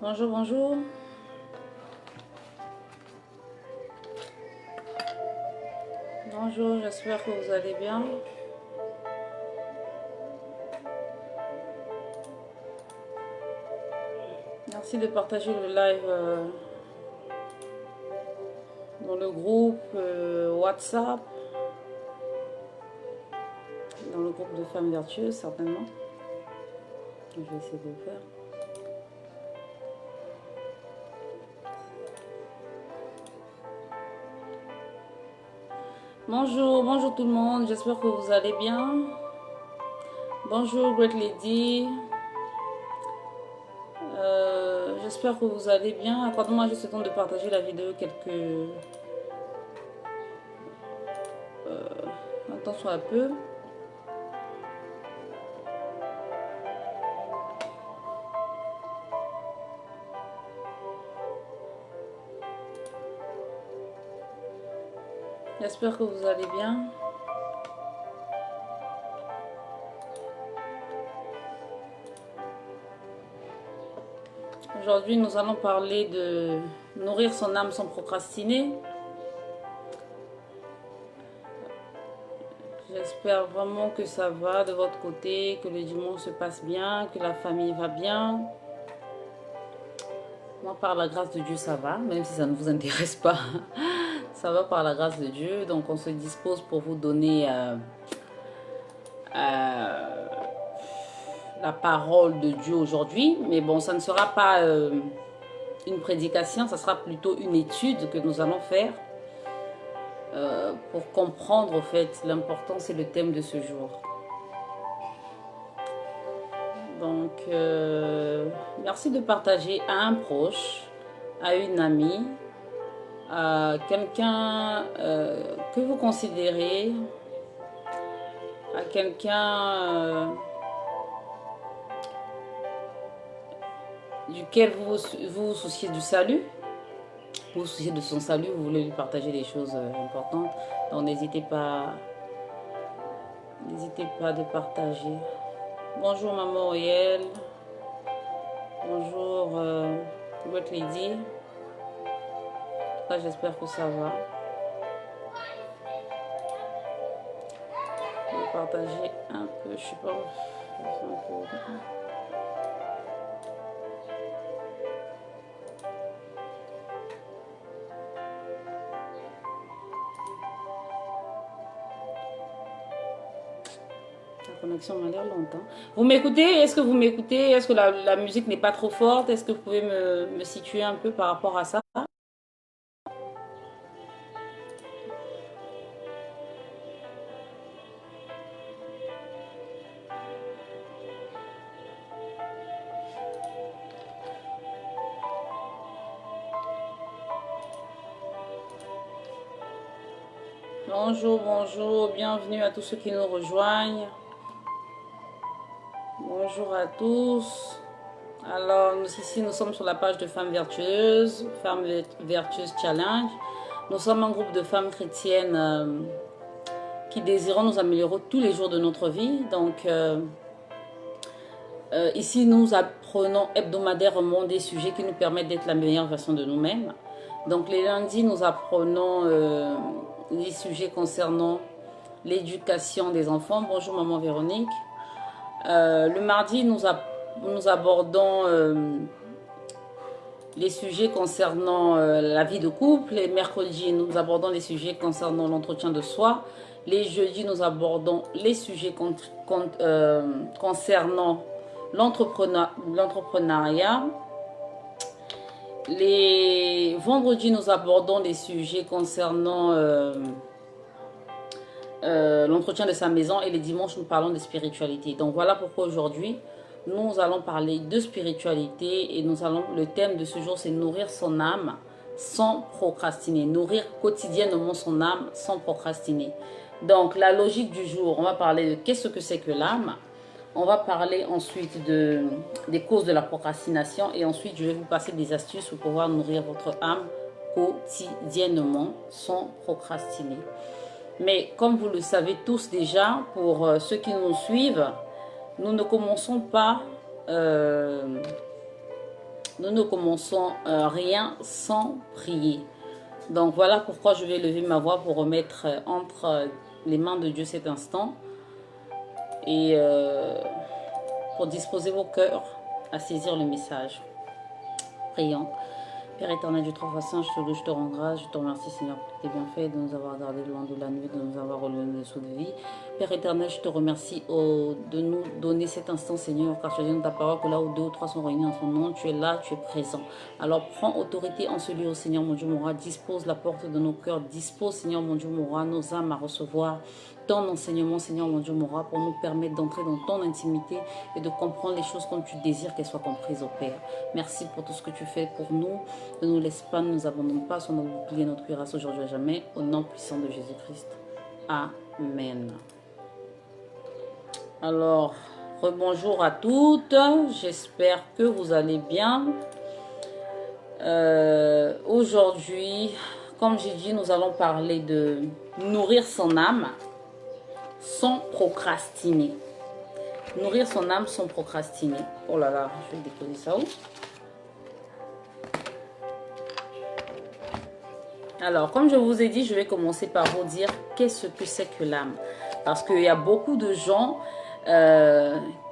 Bonjour, bonjour. Bonjour, j'espère que vous allez bien. Merci de partager le live dans le groupe WhatsApp, dans le groupe de femmes vertueuses, certainement. Je vais essayer de le faire. Bonjour, bonjour tout le monde, j'espère que vous allez bien. Bonjour Great Lady. J'espère que vous allez bien. Accordez-moi juste le temps de partager la vidéo attention un peu. J'espère que vous allez bien. Aujourd'hui, nous allons parler de nourrir son âme sans procrastiner. J'espère vraiment que ça va de votre côté, que le dimanche se passe bien, que la famille va bien. Moi, par la grâce de Dieu, ça va, même si ça ne vous intéresse pas. Ça va par la grâce de Dieu. Donc, on se dispose pour vous donner la parole de Dieu aujourd'hui. Mais bon, ça ne sera pas une prédication, ça sera plutôt une étude que nous allons faire pour comprendre, en fait, l'importance et le thème de ce jour. Donc, merci de partager à un proche, à une amie, à quelqu'un que vous considérez, à quelqu'un duquel vous vous souciez du salut. Vous vous souciez de son salut, vous voulez lui partager des choses importantes. Donc, n'hésitez pas de partager. Bonjour maman Oyel. Bonjour Great Lady. Là, j'espère que ça va. Je vais partager un peu, je sais pas. La connexion m'a l'air longtemps. Vous m'écoutez? Est-ce que vous m'écoutez? Est-ce que la musique n'est pas trop forte? Est-ce que vous pouvez me situer un peu par rapport à ça? Bonjour, bonjour, bienvenue à tous ceux qui nous rejoignent. Bonjour à tous. Alors, ici, nous sommes sur la page de Femmes Vertueuses, Femmes Vertueuses Challenge. Nous sommes un groupe de femmes chrétiennes qui désirons nous améliorer tous les jours de notre vie. Donc, ici, nous apprenons hebdomadairement des sujets qui nous permettent d'être la meilleure version de nous-mêmes. Donc, les lundis, nous apprenons les sujets concernant l'éducation des enfants. Bonjour, maman Véronique. Le mardi, nous abordons les sujets concernant la vie de couple. Les mercredis, nous abordons les sujets concernant l'entretien de soi. Les jeudis, nous abordons les sujets concernant l'entrepreneuriat. Les vendredis, nous abordons les sujets concernant l'entretien de sa maison. Et les dimanches, nous parlons de spiritualité. Donc voilà pourquoi aujourd'hui, nous allons parler de spiritualité. Et le thème de ce jour, c'est nourrir son âme sans procrastiner. Nourrir quotidiennement son âme sans procrastiner. Donc la logique du jour, on va parler de qu'est-ce que c'est que l'âme. On va parler ensuite des causes de la procrastination. Et ensuite, je vais vous passer des astuces pour pouvoir nourrir votre âme quotidiennement sans procrastiner. Mais comme vous le savez tous déjà, pour ceux qui nous suivent, nous ne commençons pas nous ne commençons rien sans prier. Donc voilà pourquoi je vais lever ma voix pour remettre entre les mains de Dieu cet instant et pour disposer vos cœurs à saisir le message. Prions. Père éternel, Dieu trop saint, je te loue, je te rends grâce, je te remercie Seigneur pour tes bienfaits, de nous avoir gardés loin de la nuit, de nous avoir relevé des sauts de vie. Père éternel, je te remercie de nous donner cet instant Seigneur, car tu as dit dans ta parole que là où deux ou trois sont réunis en son nom, tu es là, tu es présent. Alors prends autorité en ce lieu, Seigneur mon Dieu mon roi, dispose la porte de nos cœurs, dispose Seigneur mon Dieu mon roi, nos âmes à recevoir ton enseignement Seigneur mon Dieu mon roi, pour nous permettre d'entrer dans ton intimité et de comprendre les choses comme tu désires qu'elles soient comprises au Père. Merci pour tout ce que tu fais pour nous. Ne nous laisse pas, ne nous abandonne pas, sois notre bouclier, notre cuirasse aujourd'hui à jamais, au nom puissant de Jésus-Christ. Amen. Alors, rebonjour à toutes, j'espère que vous allez bien. Aujourd'hui, comme j'ai dit, nous allons parler de nourrir son âme sans procrastiner. Nourrir son âme sans procrastiner. Oh là là, je vais déposer ça où? Alors, comme je vous ai dit, je vais commencer par vous dire qu'est-ce que c'est que l'âme. Parce qu'il y a beaucoup de gens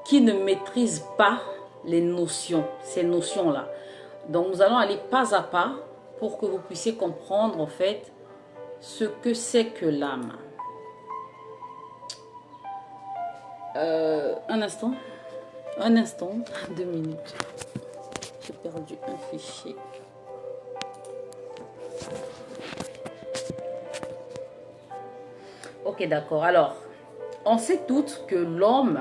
qui ne maîtrisent pas les notions, ces notions-là. Donc, nous allons aller pas à pas pour que vous puissiez comprendre, en fait, ce que c'est que l'âme. Un instant, 2 minutes. J'ai perdu un fichier. Ok, d'accord. Alors, on sait toutes que l'homme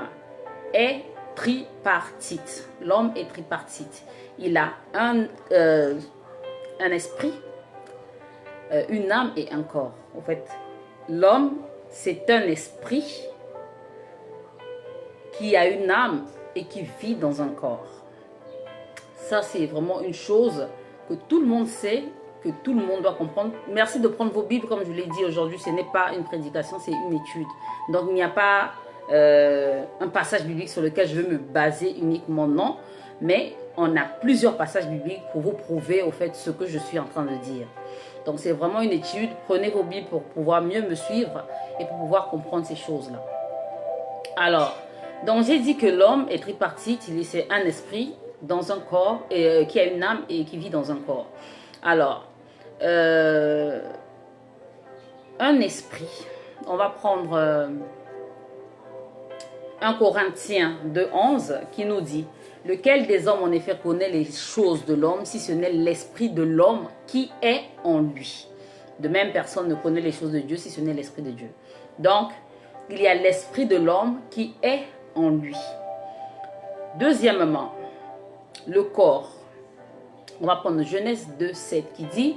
est tripartite. L'homme est tripartite. Il a un esprit, une âme et un corps. En fait, l'homme, c'est un esprit qui a une âme et qui vit dans un corps. Ça, c'est vraiment une chose que tout le monde sait, que tout le monde doit comprendre. Merci de prendre vos Bibles, comme je l'ai dit aujourd'hui, ce n'est pas une prédication, c'est une étude. Donc, il n'y a pas un passage biblique sur lequel je veux me baser uniquement, non. Mais on a plusieurs passages bibliques pour vous prouver, au fait, ce que je suis en train de dire. Donc, c'est vraiment une étude. Prenez vos Bibles pour pouvoir mieux me suivre et pour pouvoir comprendre ces choses-là. Alors, donc j'ai dit que l'homme est tripartite, c'est un esprit dans un corps, et, qui a une âme et qui vit dans un corps. Alors, un esprit, on va prendre 1 Corinthiens 2:11 qui nous dit: lequel des hommes en effet connaît les choses de l'homme, si ce n'est l'esprit de l'homme qui est en lui. De même, personne ne connaît les choses de Dieu si ce n'est l'esprit de Dieu. Donc, il y a l'esprit de l'homme qui est en lui. Deuxièmement, le corps. On va prendre Genèse 2:7 qui dit: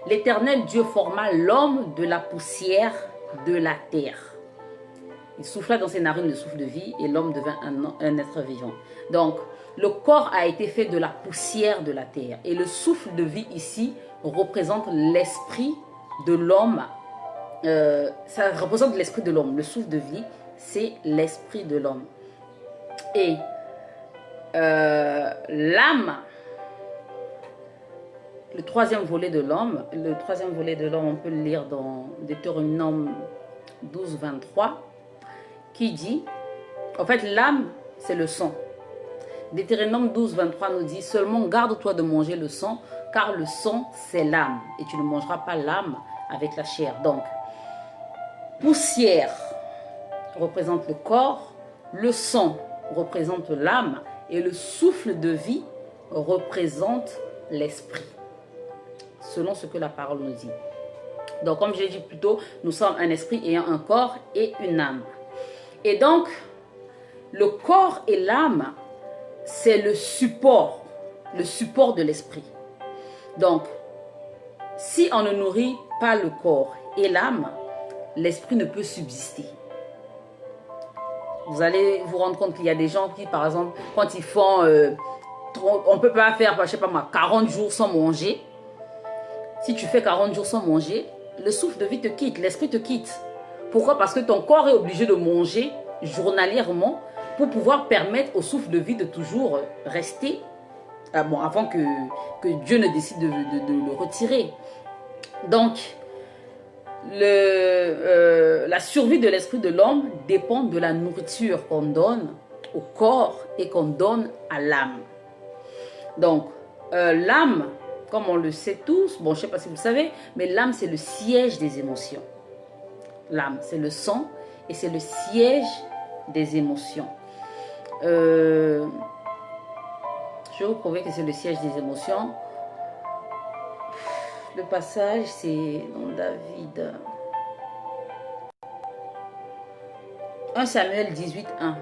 l'Éternel Dieu forma l'homme de la poussière de la terre. Il souffla dans ses narines le souffle de vie et l'homme devint un être vivant. Donc, le corps a été fait de la poussière de la terre. Et le souffle de vie ici représente l'esprit de l'homme. Ça représente l'esprit de l'homme. Le souffle de vie, c'est l'esprit de l'homme. Et l'âme, le troisième volet de l'homme, on peut le lire dans Deutéronome 12:23, qui dit, en fait, l'âme, c'est le sang. Deutéronome 12:23 nous dit: seulement garde-toi de manger le sang, car le sang, c'est l'âme, et tu ne mangeras pas l'âme avec la chair. Donc, poussière représente le corps, le sang représente l'âme, et le souffle de vie représente l'esprit, selon ce que la parole nous dit. Donc, comme je l'ai dit plus tôt, nous sommes un esprit ayant un corps et une âme. Et donc, le corps et l'âme, c'est le support de l'esprit. Donc, si on ne nourrit pas le corps et l'âme, l'esprit ne peut subsister. Vous allez vous rendre compte qu'il y a des gens qui, par exemple, quand ils font, on ne peut pas faire, je ne sais pas moi, 40 jours sans manger. Si tu fais 40 jours sans manger, le souffle de vie te quitte, l'esprit te quitte. Pourquoi? Parce que ton corps est obligé de manger journalièrement pour pouvoir permettre au souffle de vie de toujours rester bon, avant que Dieu ne décide de le retirer. Donc, la survie de l'esprit de l'homme dépend de la nourriture qu'on donne au corps et qu'on donne à l'âme. Donc, l'âme, comme on le sait tous, bon, je ne sais pas si vous le savez, mais l'âme, c'est le siège des émotions. L'âme, c'est le sang et c'est le siège des émotions. Je vais vous prouver que c'est le siège des émotions. Le passage, c'est dans David. 1 Samuel 18, 1.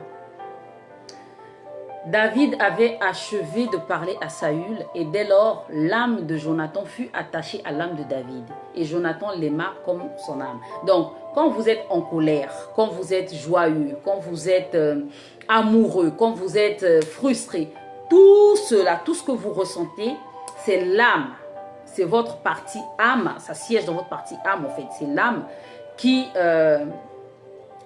David avait achevé de parler à Saül et dès lors, l'âme de Jonathan fut attachée à l'âme de David. Et Jonathan l'aima comme son âme. Donc, quand vous êtes en colère, quand vous êtes joyeux, quand vous êtes amoureux, quand vous êtes frustré, tout cela, tout ce que vous ressentez, c'est l'âme. C'est votre partie âme, ça siège dans votre partie âme en fait. C'est l'âme qui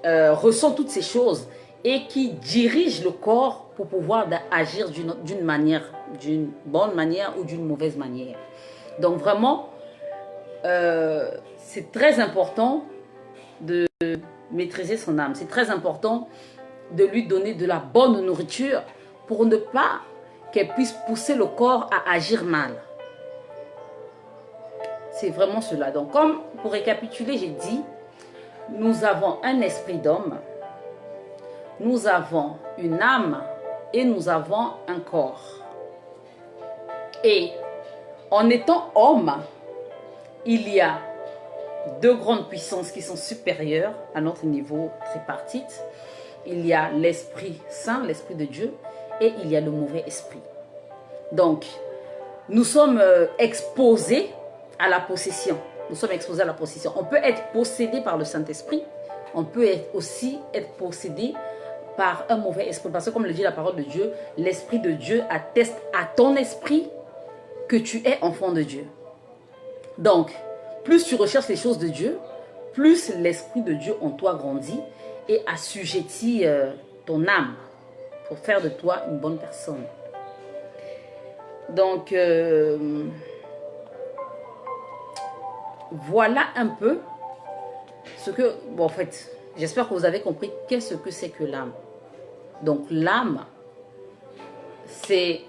ressent toutes ces choses et qui dirige le corps pour pouvoir agir d'une manière, d'une bonne manière ou d'une mauvaise manière. Donc vraiment, c'est très important de maîtriser son âme. C'est très important de lui donner de la bonne nourriture pour ne pas qu'elle puisse pousser le corps à agir mal. C'est vraiment cela. Donc, comme pour récapituler, j'ai dit, nous avons un esprit d'homme, nous avons une âme et nous avons un corps. Et en étant homme, il y a deux grandes puissances qui sont supérieures à notre niveau tripartite. Il y a l'Esprit Saint, l'Esprit de Dieu, et il y a le mauvais esprit. Donc, nous sommes exposés à la possession. Nous sommes exposés à la possession. On peut être possédé par le Saint-Esprit. On peut aussi être possédé par un mauvais esprit. Parce que comme le dit la parole de Dieu, l'Esprit de Dieu atteste à ton esprit que tu es enfant de Dieu. Donc, plus tu recherches les choses de Dieu, plus l'Esprit de Dieu en toi grandit et assujettit ton âme pour faire de toi une bonne personne. Donc, voilà un peu ce que, bon, en fait, j'espère que vous avez compris qu'est-ce que c'est que l'âme. Donc, l'âme, c'est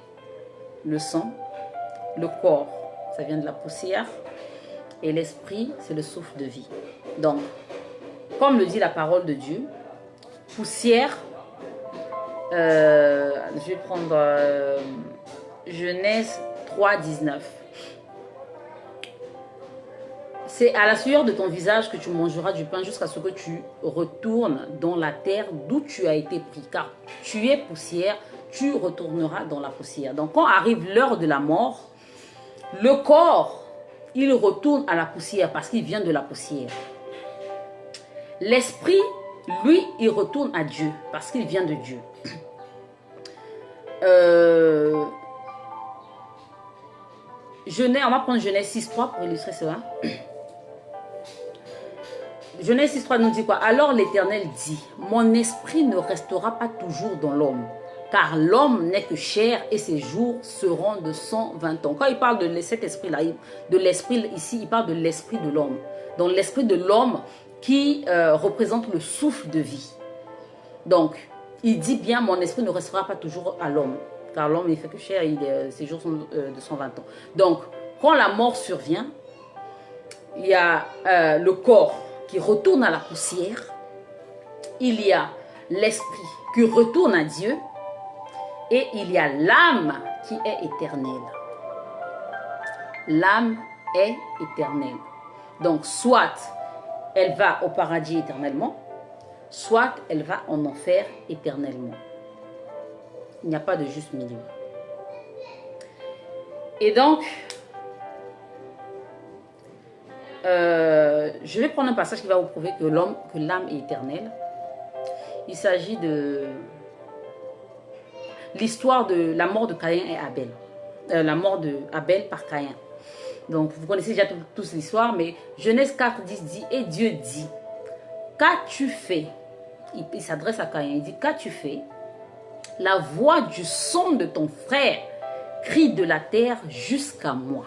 le sang, le corps, ça vient de la poussière, et l'esprit, c'est le souffle de vie. Donc, comme le dit la parole de Dieu, poussière, je vais prendre Genèse 3, 19. C'est à la sueur de ton visage que tu mangeras du pain jusqu'à ce que tu retournes dans la terre d'où tu as été pris. Car tu es poussière, tu retourneras dans la poussière. Donc quand arrive l'heure de la mort, le corps, il retourne à la poussière parce qu'il vient de la poussière. L'esprit, lui, il retourne à Dieu parce qu'il vient de Dieu. On va prendre Genèse 6.3 pour illustrer cela. Genèse 6.3 nous dit quoi? Alors l'Éternel dit, mon esprit ne restera pas toujours dans l'homme, car l'homme n'est que chair et ses jours seront de 120 ans. Quand il parle de cet esprit-là, de l'esprit ici, il parle de l'esprit de l'homme. Donc l'esprit de l'homme qui représente le souffle de vie. Donc, il dit bien, mon esprit ne restera pas toujours à l'homme, car l'homme n'est fait que chair, ses jours sont de 120 ans. Donc, quand la mort survient, il y a le corps qui retourne à la poussière, il y a l'esprit qui retourne à Dieu et il y a l'âme qui est éternelle. L'âme est éternelle. Donc, soit elle va au paradis éternellement, soit elle va en enfer éternellement. Il n'y a pas de juste milieu. Et donc, je vais prendre un passage qui va vous prouver que l'âme est éternelle. Il s'agit de l'histoire de la mort de Caïn et Abel. La mort de Abel par Caïn. Donc, vous connaissez déjà tous l'histoire, mais Genèse 4, 10 dit, et Dieu dit, qu'as-tu fait? Il s'adresse à Caïn, il dit, qu'as-tu fait? La voix du son de ton frère crie de la terre jusqu'à moi.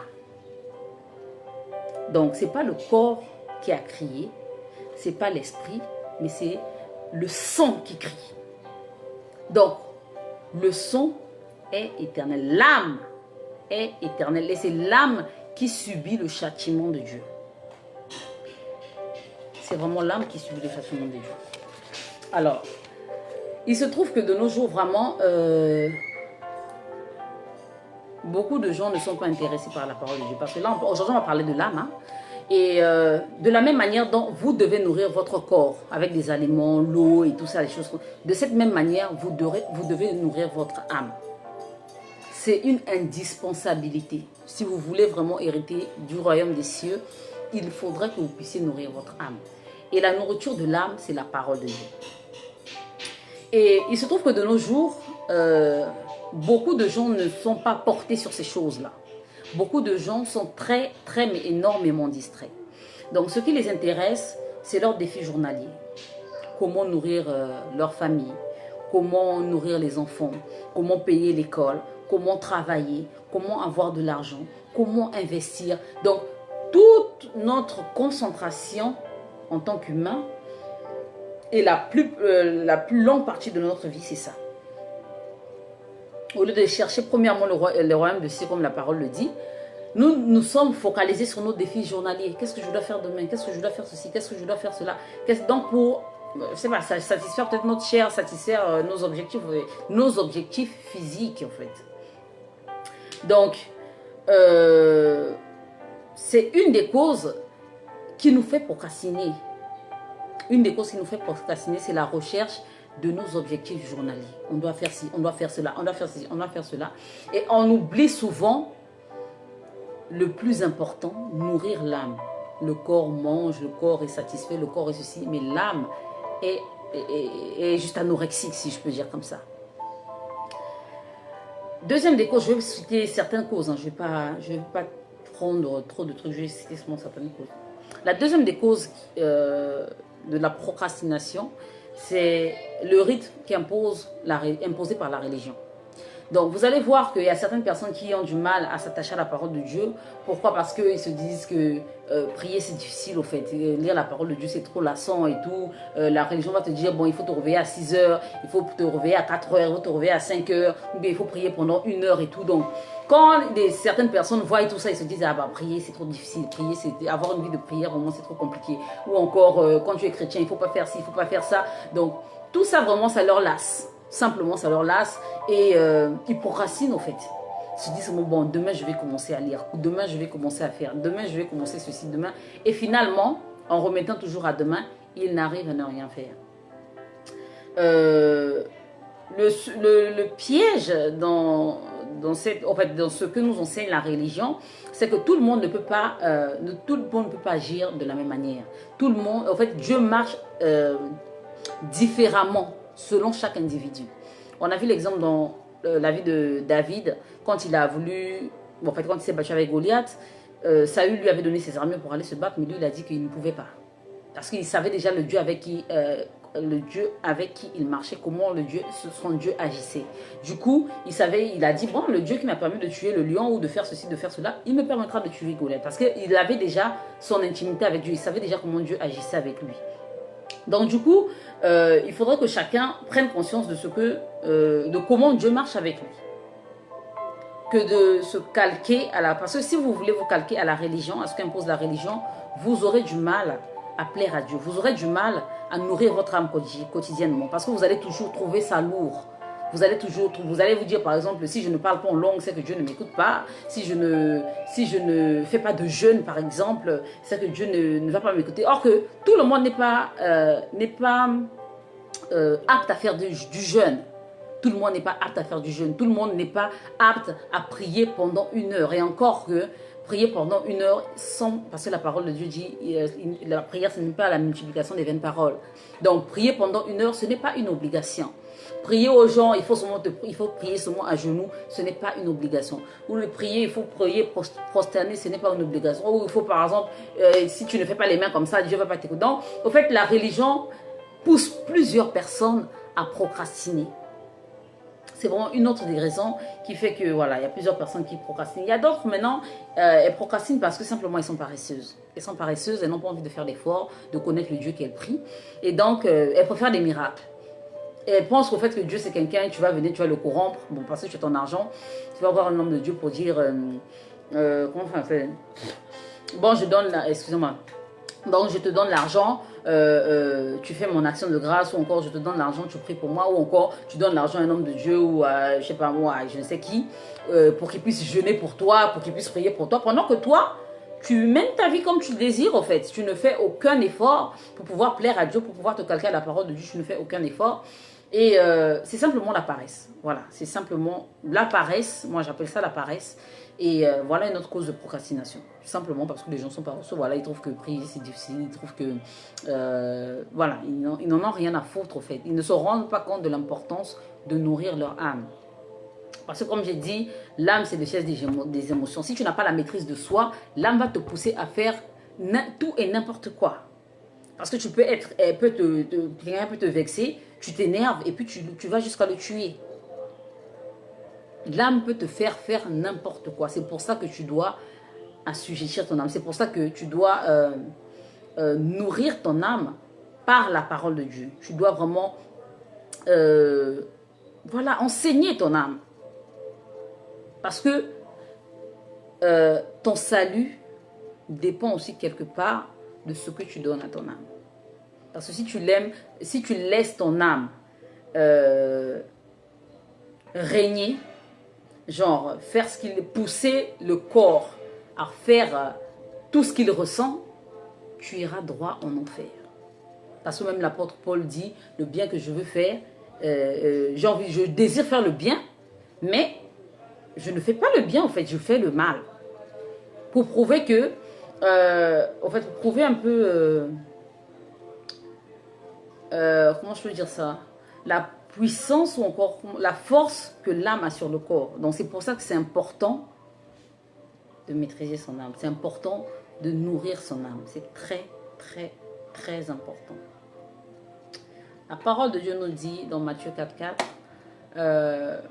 Donc, ce n'est pas le corps qui a crié, ce n'est pas l'esprit, mais c'est le son qui crie. Donc, le son est éternel. L'âme est éternelle. Et c'est l'âme qui subit le châtiment de Dieu. C'est vraiment l'âme qui subit le châtiment de Dieu. Alors, il se trouve que de nos jours, vraiment, beaucoup de gens ne sont pas intéressés par la parole de Dieu. Parce que là, aujourd'hui, on va parler de l'âme. Hein, et de la même manière dont vous devez nourrir votre corps avec des aliments, l'eau et tout ça, les choses. De cette même manière, vous devez nourrir votre âme. C'est une indispensabilité. Si vous voulez vraiment hériter du royaume des cieux, il faudrait que vous puissiez nourrir votre âme. Et la nourriture de l'âme, c'est la parole de Dieu. Et il se trouve que de nos jours, beaucoup de gens ne sont pas portés sur ces choses-là. Beaucoup de gens sont très, mais énormément distraits. Donc, ce qui les intéresse, c'est leur défi journalier. Comment nourrir leur famille, comment nourrir les enfants, comment payer l'école, comment travailler, comment avoir de l'argent, comment investir. Donc, toute notre concentration en tant qu'humain et la plus longue partie de notre vie, c'est ça. Au lieu de chercher premièrement le royaume de cieux, comme la parole le dit, nous sommes focalisés sur nos défis journaliers. Qu'est-ce que je dois faire demain? Qu'est-ce que je dois faire ceci? Qu'est-ce que je dois faire cela? Donc pour, je sais pas, satisfaire peut-être notre chair, satisfaire nos objectifs physiques en fait. Donc, c'est une des causes qui nous fait procrastiner. Une des causes qui nous fait procrastiner, c'est la recherche de nos objectifs journaliers. On doit faire ci, on doit faire cela, on doit faire ceci, on doit faire cela. Et on oublie souvent le plus important, nourrir l'âme. Le corps mange, le corps est satisfait, le corps est ceci, mais l'âme est juste anorexique, si je peux dire comme ça. Deuxième des causes, je vais citer certaines causes, hein, je vais pas prendre trop de trucs, je vais citer seulement certaines causes. La deuxième des causes de la procrastination, c'est le rythme qui imposé par la religion. Donc, vous allez voir qu'il y a certaines personnes qui ont du mal à s'attacher à la parole de Dieu. Pourquoi? Parce qu'ils se disent que prier, c'est difficile, au fait. Lire la parole de Dieu, c'est trop lassant et tout. La religion va te dire, bon, il faut te réveiller à 6 heures, il faut te réveiller à 4 heures, il faut te réveiller à 5 heures, ou bien il faut prier pendant 1 heure et tout. Donc, quand certaines personnes voient tout ça, ils se disent, ah bah, prier, c'est trop difficile. Prier, c'est avoir une vie de prière, vraiment, c'est trop compliqué. Ou encore, quand tu es chrétien, il ne faut pas faire ci, il ne faut pas faire ça. Donc, tout ça, vraiment, ça leur lasse. Simplement, ça leur lasse et ils procrastinent au fait. Ils se disent, bon, demain je vais commencer à lire, demain je vais commencer à faire, demain je vais commencer ceci, demain. Et finalement, en remettant toujours à demain, ils n'arrivent à ne rien faire. Le piège dans ce que nous enseigne la religion, c'est que tout le monde ne peut pas, agir de la même manière. Tout le monde, en fait, Dieu marche différemment selon chaque individu. On a vu l'exemple dans la vie de David, quand il a voulu, quand il s'est battu avec Goliath, Saül lui avait donné ses armures pour aller se battre, mais lui il a dit qu'il ne pouvait pas. Parce qu'il savait déjà le Dieu avec qui il marchait, comment son Dieu agissait. Du coup, il a dit, bon, le Dieu qui m'a permis de tuer le lion ou de faire ceci, de faire cela, il me permettra de tuer Goliath. Parce qu'il avait déjà son intimité avec Dieu, il savait déjà comment Dieu agissait avec lui. Donc du coup, il faudrait que chacun prenne conscience de comment Dieu marche avec lui. Que de se calquer parce que si vous voulez vous calquer à la religion, à ce qu'impose la religion, vous aurez du mal à plaire à Dieu. Vous aurez du mal à nourrir votre âme quotidiennement parce que vous allez toujours trouver ça lourd. Vous allez vous dire par exemple, si je ne parle pas en langue, c'est que Dieu ne m'écoute pas. Si je ne fais pas de jeûne par exemple, c'est que Dieu ne va pas m'écouter. Or que tout le monde n'est pas apte à faire du jeûne. Tout le monde n'est pas apte à faire du jeûne. Tout le monde n'est pas apte à prier pendant 1 heure. Et encore que prier pendant 1 heure parce que la parole de Dieu dit, la prière ce n'est pas la multiplication des vaines paroles. Donc prier pendant 1 heure, ce n'est pas une obligation. Prier aux gens, il faut prier seulement à genoux, ce n'est pas une obligation. Ou le prier, il faut prier prosterné, ce n'est pas une obligation. Ou il faut par exemple, si tu ne fais pas les mains comme ça, Dieu ne va pas t'écouter. Donc, au fait, la religion pousse plusieurs personnes à procrastiner. C'est vraiment une autre des raisons qui fait que, voilà, il y a plusieurs personnes qui procrastinent. Il y a d'autres, maintenant, elles procrastinent parce que simplement, elles sont paresseuses. Elles sont paresseuses, elles n'ont pas envie de faire l'effort, de connaître le Dieu qu'elles prient. Et donc, elles préfèrent des miracles. Et elles pensent qu'au fait que Dieu, c'est quelqu'un, tu vas venir, tu vas le corrompre. Bon, parce que tu as ton argent, tu vas voir un homme de Dieu pour dire, comment on fait? Bon, je donne, excusez-moi. Donc, je te donne l'argent, tu fais mon action de grâce, ou encore je te donne l'argent, tu pries pour moi, ou encore tu donnes l'argent à un homme de Dieu, ou à, je sais pas moi, à je ne sais qui, pour qu'il puisse jeûner pour toi, pour qu'il puisse prier pour toi, pendant que toi, tu mènes ta vie comme tu le désires, en fait. Tu ne fais aucun effort pour pouvoir plaire à Dieu, pour pouvoir te calquer à la parole de Dieu, tu ne fais aucun effort. Et c'est simplement la paresse. Voilà, c'est simplement la paresse. Moi, j'appelle ça la paresse. Et voilà une autre cause de procrastination. Simplement parce que les gens sont paresseux. Voilà, ils trouvent que prier, c'est difficile. Ils trouvent que... voilà, ils n'en ont rien à foutre, en fait. Ils ne se rendent pas compte de l'importance de nourrir leur âme. Parce que comme j'ai dit, l'âme, c'est le siège des émotions. Si tu n'as pas la maîtrise de soi, l'âme va te pousser à faire tout et n'importe quoi. Parce que tu peux être, quelqu'un peut te vexer, tu t'énerves et puis tu vas jusqu'à le tuer. L'âme peut te faire n'importe quoi. C'est pour ça que tu dois assujettir ton âme. C'est pour ça que tu dois nourrir ton âme par la parole de Dieu. Tu dois vraiment voilà, enseigner ton âme. Parce que ton salut dépend aussi quelque part de ce que tu donnes à ton âme. Parce que si tu l'aimes, si tu laisses ton âme régner, genre faire ce qu'il pousser le corps à faire tout ce qu'il ressent, tu iras droit en enfer. Parce que même l'apôtre Paul dit, le bien que je veux faire, je désire faire le bien, mais je ne fais pas le bien, en fait, je fais le mal. Pour prouver que, en fait, pour prouver un peu, comment je peux dire ça, la puissance ou encore la force que l'âme a sur le corps. Donc c'est pour ça que c'est important de maîtriser son âme. C'est important de nourrir son âme. C'est très, très, très important. La parole de Dieu nous dit dans Matthieu 4,4,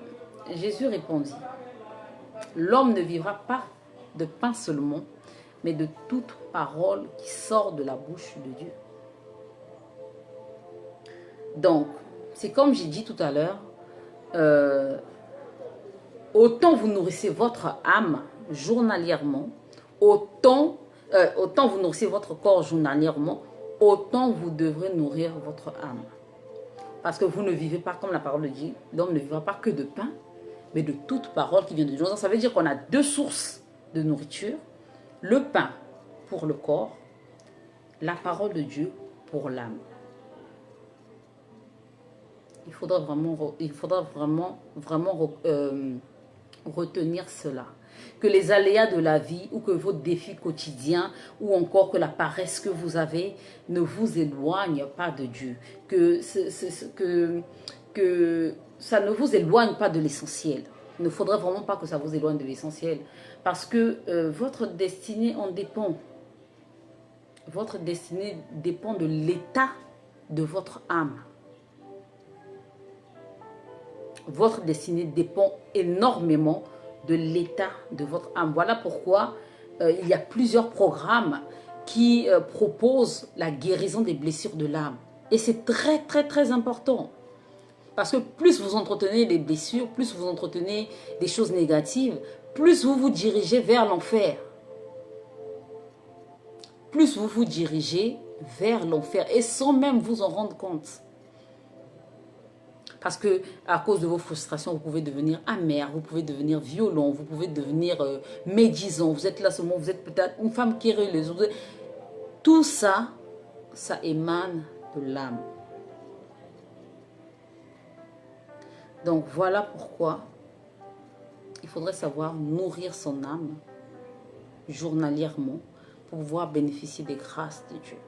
Jésus répondit, l'homme ne vivra pas de pain seulement, mais de toute parole qui sort de la bouche de Dieu. Donc, c'est comme j'ai dit tout à l'heure, autant vous nourrissez votre âme journalièrement, autant vous nourrissez votre corps journalièrement, autant vous devrez nourrir votre âme. Parce que vous ne vivez pas, comme la parole dit, l'homme ne vivra pas que de pain, mais de toute parole qui vient de Dieu. Donc, ça veut dire qu'on a deux sources de nourriture, le pain pour le corps, la parole de Dieu pour l'âme. Il faudra vraiment retenir cela. Que les aléas de la vie ou que vos défis quotidiens ou encore que la paresse que vous avez ne vous éloignent pas de Dieu. Que ça ne vous éloigne pas de l'essentiel. Il ne faudrait vraiment pas que ça vous éloigne de l'essentiel. Parce que votre destinée en dépend. Votre destinée dépend de l'état de votre âme. Votre destinée dépend énormément de l'état de votre âme. Voilà pourquoi il y a plusieurs programmes qui proposent la guérison des blessures de l'âme. Et c'est très, très, très important. Parce que plus vous entretenez des blessures, plus vous entretenez des choses négatives, plus vous vous dirigez vers l'enfer. Plus vous vous dirigez vers l'enfer. Et sans même vous en rendre compte. Parce que à cause de vos frustrations, vous pouvez devenir amer, vous pouvez devenir violent, vous pouvez devenir médisant. Vous êtes là seulement, vous êtes peut-être une femme querelleuse. Tout ça, ça émane de l'âme. Donc voilà pourquoi il faudrait savoir nourrir son âme journalièrement pour pouvoir bénéficier des grâces de Dieu.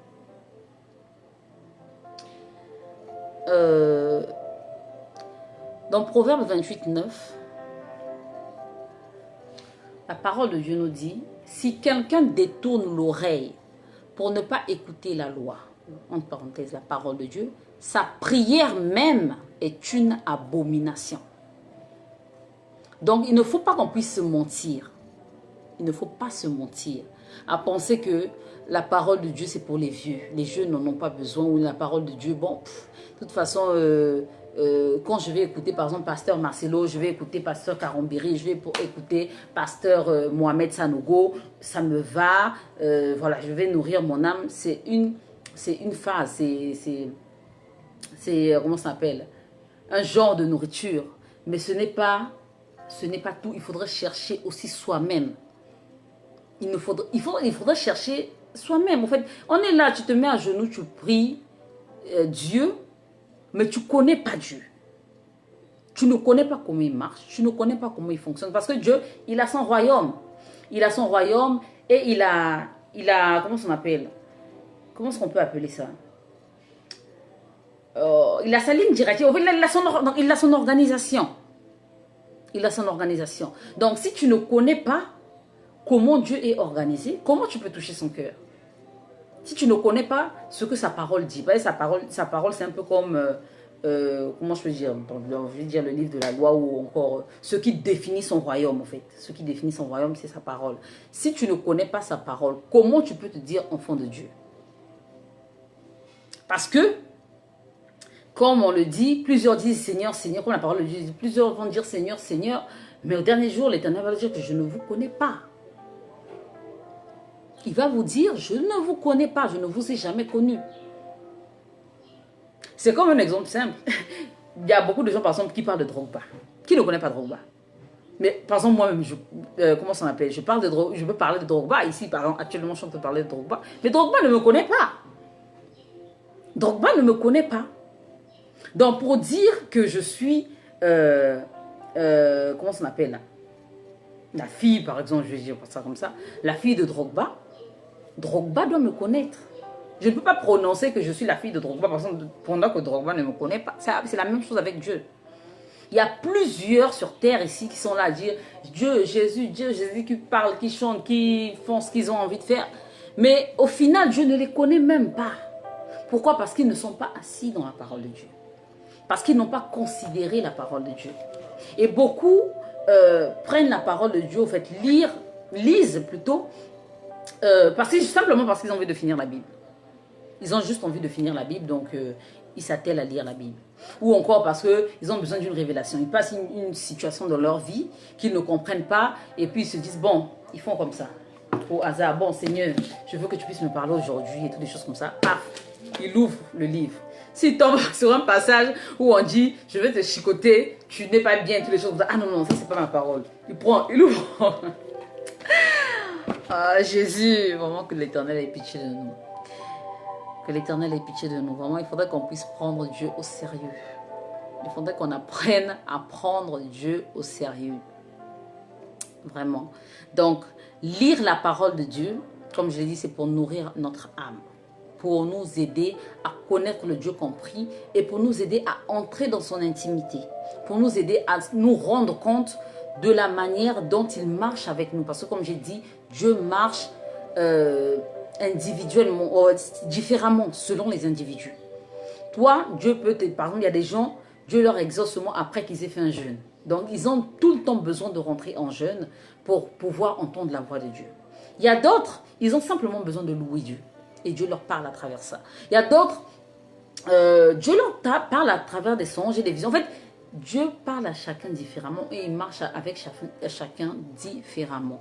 Dans Proverbe 28, 9, la parole de Dieu nous dit, si quelqu'un détourne l'oreille pour ne pas écouter la loi, entre parenthèses la parole de Dieu, sa prière même est une abomination. Donc, il ne faut pas qu'on puisse se mentir. Il ne faut pas se mentir à penser que la parole de Dieu, c'est pour les vieux. Les jeunes n'en ont pas besoin. Ou la parole de Dieu, bon, de toute façon, quand je vais écouter, par exemple, Pasteur Marcelo, je vais écouter Pasteur Karambiri, je vais écouter Pasteur Mohamed Sanogo, ça me va. Voilà, je vais nourrir mon âme. C'est une phase, c'est comment ça s'appelle? Un genre de nourriture. Mais ce n'est pas tout. Il faudrait chercher aussi soi-même. Il faudrait chercher soi-même. En fait, on est là, tu te mets à genoux, tu pries Dieu, mais tu ne connais pas Dieu. Tu ne connais pas comment il marche, tu ne connais pas comment il fonctionne. Parce que Dieu, il a son royaume. Il a son royaume et il a comment on appelle? Comment est-ce qu'on peut appeler ça? Il a sa ligne directive. En fait, il a son organisation. Il a son organisation. Donc, si tu ne connais pas comment Dieu est organisé, comment tu peux toucher son cœur? Si tu ne connais pas ce que sa parole dit, sa parole c'est un peu comme, comment je peux dire, je vais dire le livre de la loi ou encore ce qui définit son royaume en fait. Ce qui définit son royaume, c'est sa parole. Si tu ne connais pas sa parole, comment tu peux te dire enfant de Dieu? Parce que, comme on le dit, plusieurs disent Seigneur, Seigneur, comme la parole de Dieu dit, plusieurs vont dire Seigneur, Seigneur, mais au dernier jour, l'Éternel va dire que je ne vous connais pas. Il va vous dire, je ne vous connais pas, je ne vous ai jamais connu. C'est comme un exemple simple. Il y a beaucoup de gens, par exemple, qui parlent de Drogba. Qui ne connaît pas Drogba? Mais, par exemple, moi-même, comment ça s'appelle? Je peux parler de Drogba. Ici, par exemple, actuellement, je peux parler de Drogba. Mais Drogba ne me connaît pas. Drogba ne me connaît pas. Donc, pour dire que je suis, comment ça s'appelle? La fille, par exemple, je vais dire ça comme ça, la fille de Drogba, Drogba doit me connaître. Je ne peux pas prononcer que je suis la fille de Drogba pendant que Drogba ne me connaît pas. C'est la même chose avec Dieu. Il y a plusieurs sur terre ici qui sont là à dire Dieu, Jésus, qui parlent, qui chantent, qui font ce qu'ils ont envie de faire. Mais au final, Dieu ne les connaît même pas. Pourquoi? Parce qu'ils ne sont pas assis dans la parole de Dieu. Parce qu'ils n'ont pas considéré la parole de Dieu. Et beaucoup prennent la parole de Dieu, en fait, lisent plutôt, simplement parce qu'ils ont envie de finir la Bible. Ils ont juste envie de finir la Bible, donc ils s'attellent à lire la Bible. Ou encore parce qu'ils ont besoin d'une révélation. Ils passent une situation dans leur vie qu'ils ne comprennent pas, et puis ils se disent, bon, ils font comme ça. Au hasard, bon Seigneur, je veux que tu puisses me parler aujourd'hui, et toutes des choses comme ça. Paf, il ouvre le livre. S'il tombe sur un passage où on dit, je vais te chicoter, tu n'es pas bien, toutes les choses comme ça. Ah non, non, ça c'est pas ma parole. Il ouvre. Ah, Jésus, vraiment que l'Éternel ait pitié de nous. Que l'Éternel ait pitié de nous. Vraiment, il faudrait qu'on puisse prendre Dieu au sérieux. Il faudrait qu'on apprenne à prendre Dieu au sérieux. Vraiment. Donc, lire la parole de Dieu, comme je l'ai dit, c'est pour nourrir notre âme. Pour nous aider à connaître le Dieu compris et pour nous aider à entrer dans son intimité. Pour nous aider à nous rendre compte de la manière dont il marche avec nous. Parce que comme j'ai dit, Dieu marche individuellement, différemment selon les individus. Toi, Dieu peut par exemple, il y a des gens, Dieu leur exauce seulement après qu'ils aient fait un jeûne. Donc, ils ont tout le temps besoin de rentrer en jeûne pour pouvoir entendre la voix de Dieu. Il y a d'autres, ils ont simplement besoin de louer Dieu. Et Dieu leur parle à travers ça. Il y a d'autres, Dieu leur parle à travers des songes et des visions. En fait, Dieu parle à chacun différemment et il marche avec chacun différemment.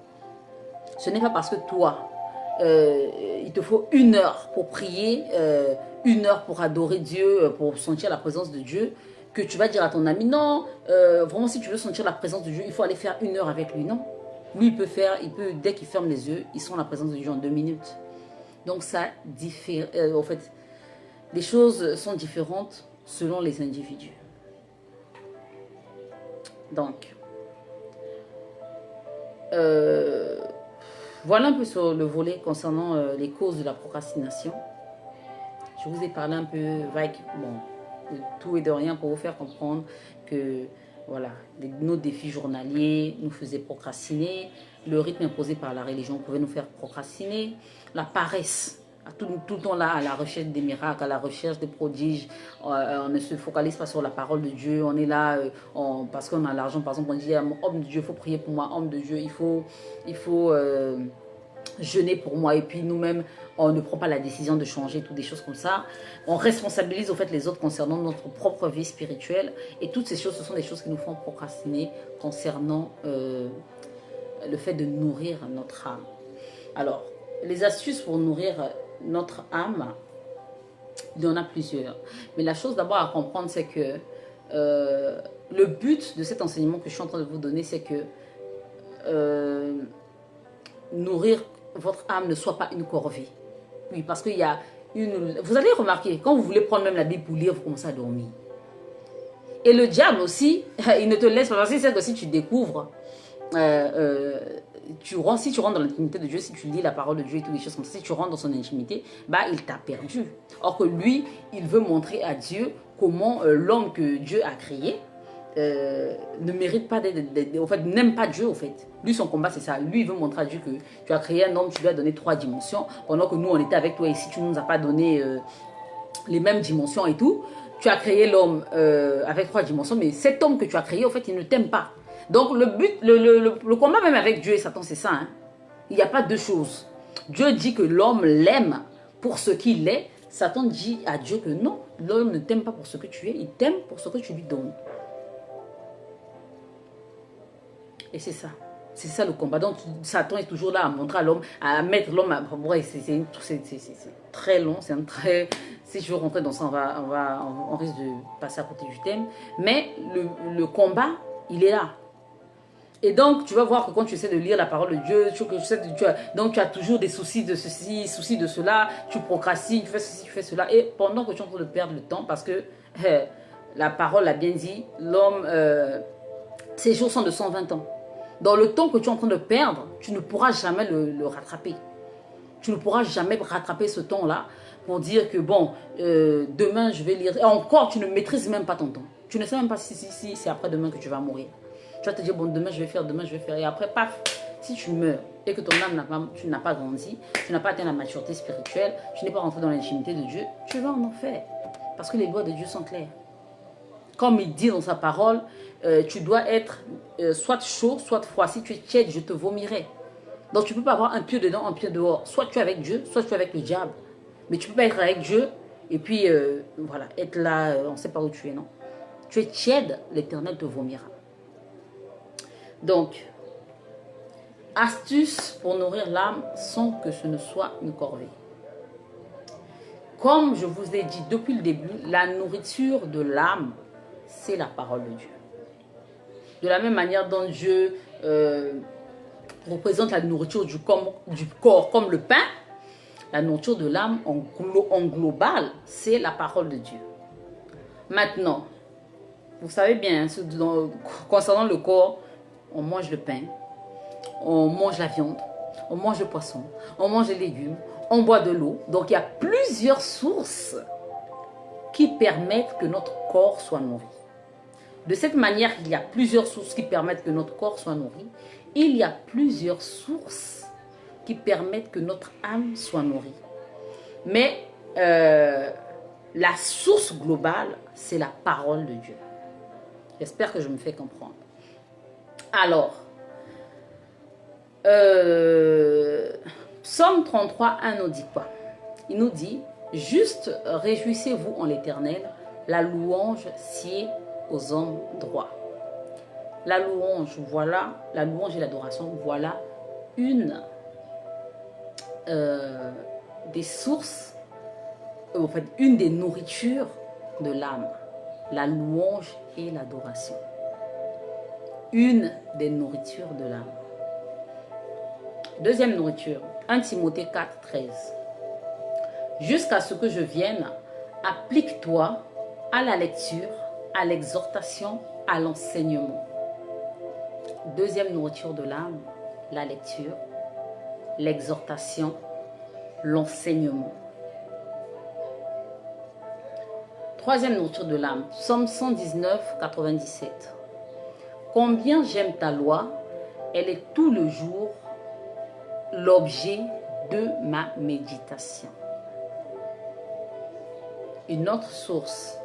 Ce n'est pas parce que toi, il te faut 1 heure pour prier, 1 heure pour adorer Dieu, pour sentir la présence de Dieu, que tu vas dire à ton ami, non, vraiment si tu veux sentir la présence de Dieu, il faut aller faire 1 heure avec lui. Non, lui il peut, dès qu'il ferme les yeux, il sent la présence de Dieu en 2 minutes. Donc ça diffère, en fait, les choses sont différentes selon les individus. Donc, voilà un peu sur le volet concernant les causes de la procrastination. Je vous ai parlé un peu de tout et de rien pour vous faire comprendre que voilà, nos défis journaliers nous faisaient procrastiner. Le rythme imposé par la religion pouvait nous faire procrastiner. La paresse tout le temps là à la recherche des miracles, à la recherche des prodiges. On ne se focalise pas sur la parole de Dieu. On est là parce qu'on a l'argent. Par exemple, on dit, homme de Dieu, il faut prier pour moi. Homme de Dieu, il faut jeûner pour moi. Et puis nous-mêmes, on ne prend pas la décision de changer, toutes des choses comme ça. On responsabilise au fait les autres concernant notre propre vie spirituelle. Et toutes ces choses, ce sont des choses qui nous font procrastiner concernant le fait de nourrir notre âme. Alors, les astuces pour nourrir notre âme, il y en a plusieurs. Mais la chose d'abord à comprendre, c'est que le but de cet enseignement que je suis en train de vous donner, c'est que nourrir votre âme ne soit pas une corvée. Oui, parce qu'il y a une... Vous allez remarquer, quand vous voulez prendre même la Bible pour lire, vous commencez à dormir. Et le diable aussi, il ne te laisse pas. Parce que c'est que si tu découvres... si tu rentres dans l'intimité de Dieu, si tu lis la parole de Dieu et toutes les choses comme ça, si tu rentres dans son intimité, bah il t'a perdu. Or que lui, il veut montrer à Dieu comment l'homme que Dieu a créé ne mérite pas en fait, n'aime pas Dieu, au fait. Lui, son combat, c'est ça. Lui, il veut montrer à Dieu que tu as créé un homme, tu lui as donné 3 dimensions, pendant que nous, on était avec toi ici, tu ne nous as pas donné les mêmes dimensions et tout. Tu as créé l'homme avec 3 dimensions, mais cet homme que tu as créé, au fait, il ne t'aime pas. Donc, le but, le combat même avec Dieu et Satan, c'est ça. Hein? Il n'y a pas deux choses. Dieu dit que l'homme l'aime pour ce qu'il est. Satan dit à Dieu que non, l'homme ne t'aime pas pour ce que tu es, il t'aime pour ce que tu lui donnes. Et c'est ça. C'est ça le combat. Donc, Satan est toujours là à montrer à l'homme, à mettre l'homme à... Ouais, c'est très long, c'est un très... Si je veux rentrer dans ça, on risque de passer à côté du thème. Mais le combat, il est là. Et donc, tu vas voir que quand tu essaies de lire la parole de Dieu, donc tu as toujours des soucis de ceci, soucis de cela, tu procrastines, tu fais ceci, tu fais cela. Et pendant que tu es en train de perdre le temps, parce que la parole l'a bien dit, l'homme, ses jours sont de 120 ans. Dans le temps que tu es en train de perdre, tu ne pourras jamais le rattraper. Tu ne pourras jamais rattraper ce temps-là pour dire que bon, demain je vais lire. Et encore, tu ne maîtrises même pas ton temps. Tu ne sais même pas si c'est après-demain que tu vas mourir. Tu vas te dire, bon, demain je vais faire, demain je vais faire. Et après, paf, si tu meurs et que ton âme tu n'as pas grandi, tu n'as pas atteint la maturité spirituelle, tu n'es pas rentré dans l'intimité de Dieu, tu vas en enfer. Parce que les lois de Dieu sont claires. Comme il dit dans sa parole, tu dois être soit chaud, soit froid. Si tu es tiède, je te vomirai. Donc tu ne peux pas avoir un pied dedans, un pied dehors. Soit tu es avec Dieu, soit tu es avec le diable. Mais tu ne peux pas être avec Dieu et puis voilà, être là, on ne sait pas où tu es, non. Tu es tiède, l'Éternel te vomira. Donc, astuce pour nourrir l'âme sans que ce ne soit une corvée. Comme je vous ai dit depuis le début, la nourriture de l'âme, c'est la parole de Dieu. De la même manière dont Dieu représente la nourriture du corps comme le pain, la nourriture de l'âme en global, c'est la parole de Dieu. Maintenant, vous savez bien, concernant le corps, on mange le pain, on mange la viande, on mange le poisson, on mange les légumes, on boit de l'eau. Donc il y a plusieurs sources qui permettent que notre corps soit nourri. De cette manière, il y a plusieurs sources qui permettent que notre corps soit nourri. Il y a plusieurs sources qui permettent que notre âme soit nourrie. Mais la source globale, c'est la parole de Dieu. J'espère que je me fais comprendre. Alors, Psaume 33, 1 nous dit quoi? Il nous dit, juste réjouissez-vous en l'Éternel, la louange sied aux hommes droits. La louange, voilà, la louange et l'adoration, voilà une des sources, en fait, une des nourritures de l'âme. La louange et l'adoration. Une des nourritures de l'âme. Deuxième nourriture, 1 Timothée 4, 13. Jusqu'à ce que je vienne, applique-toi à la lecture, à l'exhortation, à l'enseignement. Deuxième nourriture de l'âme, la lecture, l'exhortation, l'enseignement. Troisième nourriture de l'âme, Psaume 119, 97. Combien j'aime ta loi, elle est tout le jour l'objet de ma méditation. Une autre source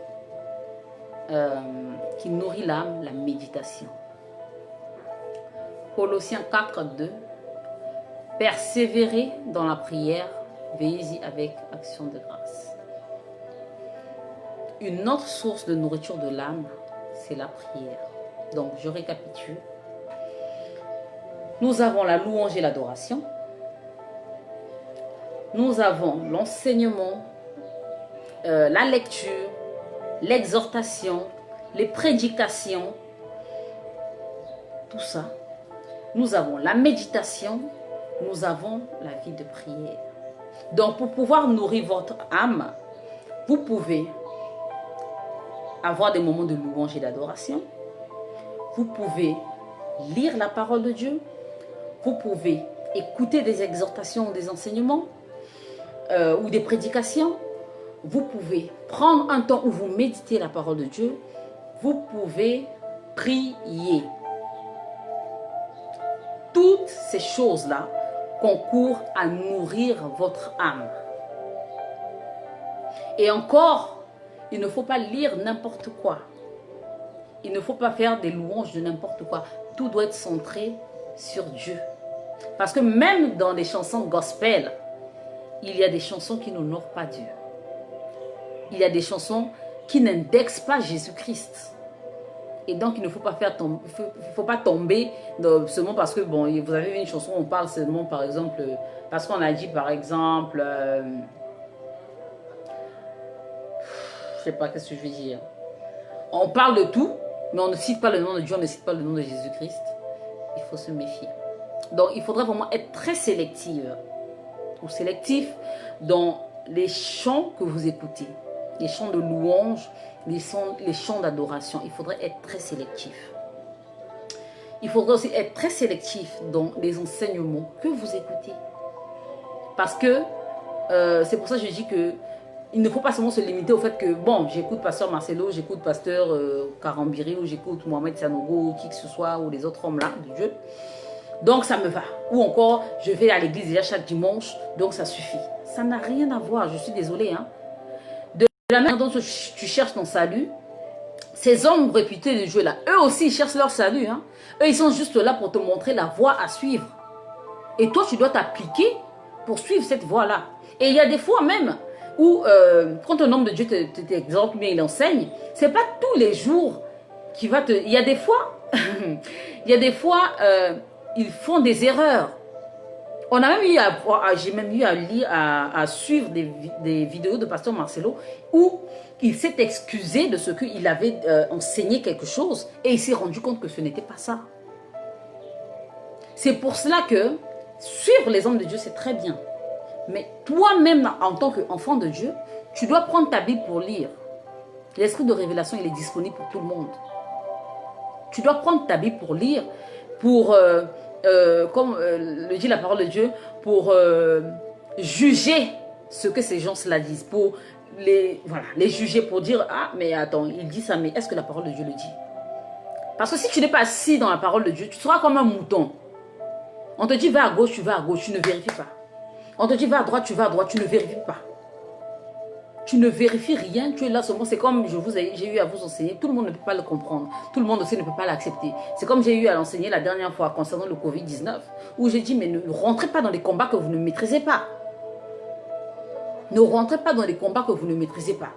qui nourrit l'âme, la méditation. Colossiens 4, 2. Persévérez dans la prière, veillez-y avec action de grâce. Une autre source de nourriture de l'âme, c'est la prière. Donc, je récapitule. Nous avons la louange et l'adoration. Nous avons l'enseignement, la lecture, l'exhortation, les prédications, tout ça. Nous avons la méditation, nous avons la vie de prière. Donc, pour pouvoir nourrir votre âme, vous pouvez avoir des moments de louange et d'adoration. Vous pouvez lire la parole de Dieu. Vous pouvez écouter des exhortations ou des enseignements ou des prédications. Vous pouvez prendre un temps où vous méditez la parole de Dieu. Vous pouvez prier. Toutes ces choses-là concourent à nourrir votre âme. Et encore, il ne faut pas lire n'importe quoi. Il ne faut pas faire des louanges de n'importe quoi. Tout doit être centré sur Dieu. Parce que même dans les chansons gospel, il y a des chansons qui n'honorent pas Dieu. Il y a des chansons qui n'indexent pas Jésus-Christ. Et donc, il ne faut pas tomber seulement parce que, bon, vous avez vu une chanson, on parle seulement, par exemple, parce qu'on a dit, par exemple, je sais pas qu'est-ce que je veux dire. On parle de tout, mais on ne cite pas le nom de Dieu, on ne cite pas le nom de Jésus-Christ. Il faut se méfier. Donc, il faudra vraiment être très sélectif dans les chants que vous écoutez. Les chants de louange, les chants d'adoration. Il faudrait être très sélectif. Il faudrait aussi être très sélectif dans les enseignements que vous écoutez. Parce que c'est pour ça que je dis que il ne faut pas seulement se limiter au fait que, bon, j'écoute Pasteur Marcelo, j'écoute Pasteur Karambiri, ou j'écoute Mohamed Sanogo, ou qui que ce soit, ou les autres hommes-là de Dieu. Donc, ça me va. Ou encore, je vais à l'église déjà chaque dimanche, donc ça suffit. Ça n'a rien à voir, je suis désolée. Hein. De la manière dont tu cherches ton salut, ces hommes réputés de Dieu là, eux aussi, ils cherchent leur salut. Hein. Eux, ils sont juste là pour te montrer la voie à suivre. Et toi, tu dois t'appliquer pour suivre cette voie-là. Et il y a des fois même où, quand un homme de Dieu t'exemple, bien il enseigne, c'est pas tous les jours qu'il va te... Il y a des fois, ils font des erreurs. On a même eu j'ai même eu à suivre des vidéos de Pasteur Marcelo où il s'est excusé de ce qu'il avait enseigné quelque chose et il s'est rendu compte que ce n'était pas ça. C'est pour cela que suivre les hommes de Dieu, c'est très bien. Mais toi-même, en tant qu'enfant de Dieu, tu dois prendre ta Bible pour lire. L'esprit de révélation, il est disponible pour tout le monde. Tu dois prendre ta Bible pour lire, pour, comme le dit la parole de Dieu, pour juger ce que ces gens-là disent, pour les juger, pour dire, ah, mais attends, il dit ça, mais est-ce que la parole de Dieu le dit? Parce que si tu n'es pas assis dans la parole de Dieu, tu seras comme un mouton. On te dit, va à gauche, tu vas à gauche, tu ne vérifies pas. On te dit, va à droite, tu vas à droite, tu ne vérifies pas. Tu ne vérifies rien, tu es là seulement. C'est comme j'ai eu à vous enseigner, tout le monde ne peut pas le comprendre. Tout le monde aussi ne peut pas l'accepter. C'est comme j'ai eu à l'enseigner la dernière fois concernant le Covid-19, où j'ai dit, mais ne rentrez pas dans les combats que vous ne maîtrisez pas. Ne rentrez pas dans les combats que vous ne maîtrisez pas.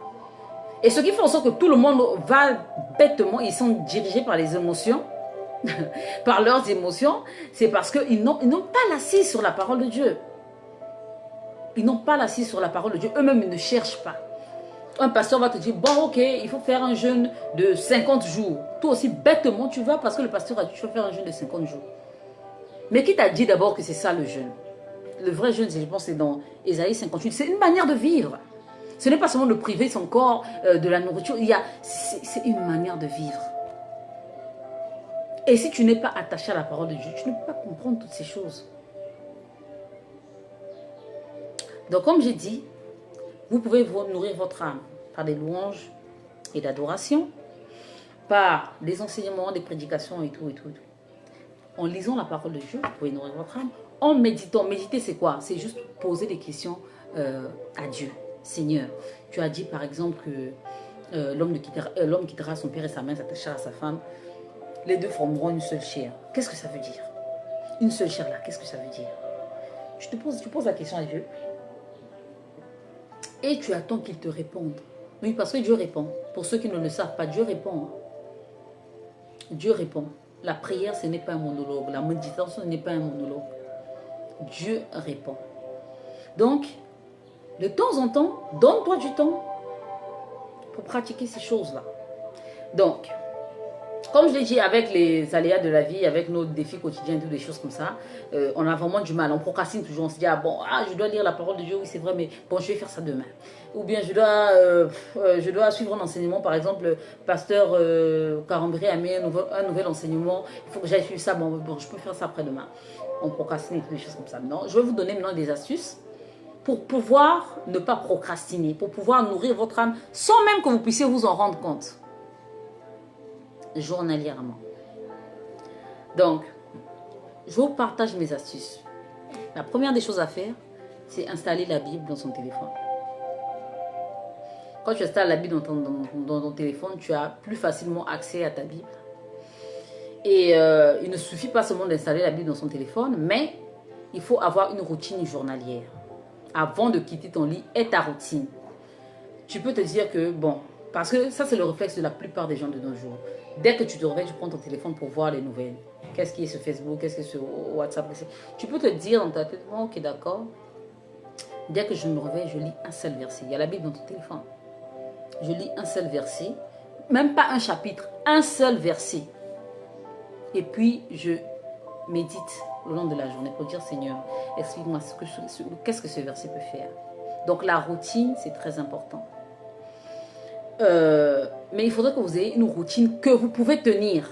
Et ce qui fait en sorte que tout le monde va bêtement, ils sont dirigés par les émotions, par leurs émotions, c'est parce qu'ils n'ont pas l'assise sur la parole de Dieu. Ils n'ont pas l'assise sur la parole de Dieu. Eux-mêmes, ils ne cherchent pas. Un pasteur va te dire, bon, ok, il faut faire un jeûne de 50 jours. Toi aussi, bêtement, tu vas parce que le pasteur a dit, tu vas faire un jeûne de 50 jours. Mais qui t'a dit d'abord que c'est ça le jeûne? Le vrai jeûne, je pense, c'est dans Ésaïe 58. C'est une manière de vivre. Ce n'est pas seulement de priver son corps de la nourriture. C'est une manière de vivre. Et si tu n'es pas attaché à la parole de Dieu, tu ne peux pas comprendre toutes ces choses. Donc, comme j'ai dit, vous pouvez nourrir votre âme par des louanges et d'adoration, par des enseignements, des prédications et tout, et tout, et tout. En lisant la parole de Dieu, vous pouvez nourrir votre âme. En méditant, méditer c'est quoi? C'est juste poser des questions à Dieu. Seigneur, tu as dit par exemple que l'homme quittera son père et sa mère, s'attachera à sa femme. Les deux formeront une seule chair. Qu'est-ce que ça veut dire? Une seule chair là, qu'est-ce que ça veut dire? Tu poses la question à Dieu. Et tu attends qu'il te réponde. Oui, parce que Dieu répond. Pour ceux qui ne le savent pas, Dieu répond. Dieu répond. La prière, ce n'est pas un monologue. La méditation, ce n'est pas un monologue. Dieu répond. Donc, de temps en temps, donne-toi du temps pour pratiquer ces choses-là. Donc, comme je l'ai dit, avec les aléas de la vie, avec nos défis quotidiens, toutes des choses comme ça, on a vraiment du mal. On procrastine toujours. On se dit, ah bon, je dois lire la parole de Dieu, oui c'est vrai, mais bon, je vais faire ça demain. Ou bien je dois suivre un enseignement, par exemple, pasteur Carambéré a mis un nouvel enseignement, il faut que j'aille suivre ça, bon, je peux faire ça après-demain. On procrastine et toutes des choses comme ça. Non, je vais vous donner maintenant des astuces pour pouvoir ne pas procrastiner, pour pouvoir nourrir votre âme sans même que vous puissiez vous en rendre compte. Journalièrement. Donc, je vous partage mes astuces. La première des choses à faire, c'est installer la Bible dans son téléphone. Quand tu installes la Bible dans ton téléphone, tu as plus facilement accès à ta Bible. Et il ne suffit pas seulement d'installer la Bible dans son téléphone, mais il faut avoir une routine journalière. Avant de quitter ton lit, et ta routine. Tu peux te dire que, bon, parce que ça c'est le réflexe de la plupart des gens de nos jours. Dès que tu te réveilles, tu prends ton téléphone pour voir les nouvelles. Qu'est-ce qui est sur Facebook, qu'est-ce qui est sur WhatsApp. Tu peux te dire dans ta tête, oh, ok d'accord. Dès que je me réveille, je lis un seul verset. Il y a la Bible dans ton téléphone. Je lis un seul verset. Même pas un chapitre, un seul verset. Et puis je médite au long de la journée pour dire, Seigneur, explique-moi qu'est-ce que ce verset peut faire. Donc la routine, c'est très important. Mais il faudrait que vous ayez une routine que vous pouvez tenir.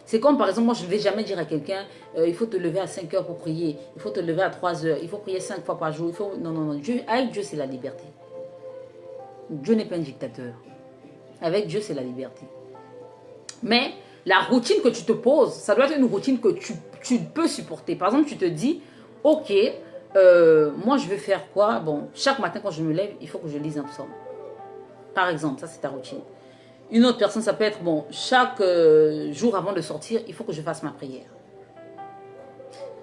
C'est comme par exemple, moi je ne vais jamais dire à quelqu'un, il faut te lever à 5 heures pour prier, il faut te lever à 3 heures, il faut prier 5 fois par jour. Non, non, non. Avec Dieu, c'est la liberté. Dieu n'est pas un dictateur. Avec Dieu, c'est la liberté. Mais la routine que tu te poses, ça doit être une routine que tu peux supporter. Par exemple, tu te dis, ok, moi je vais faire quoi? Bon, chaque matin quand je me lève, il faut que je lise un psaume. Par exemple, ça c'est ta routine. Une autre personne, ça peut être, bon, chaque jour avant de sortir, il faut que je fasse ma prière.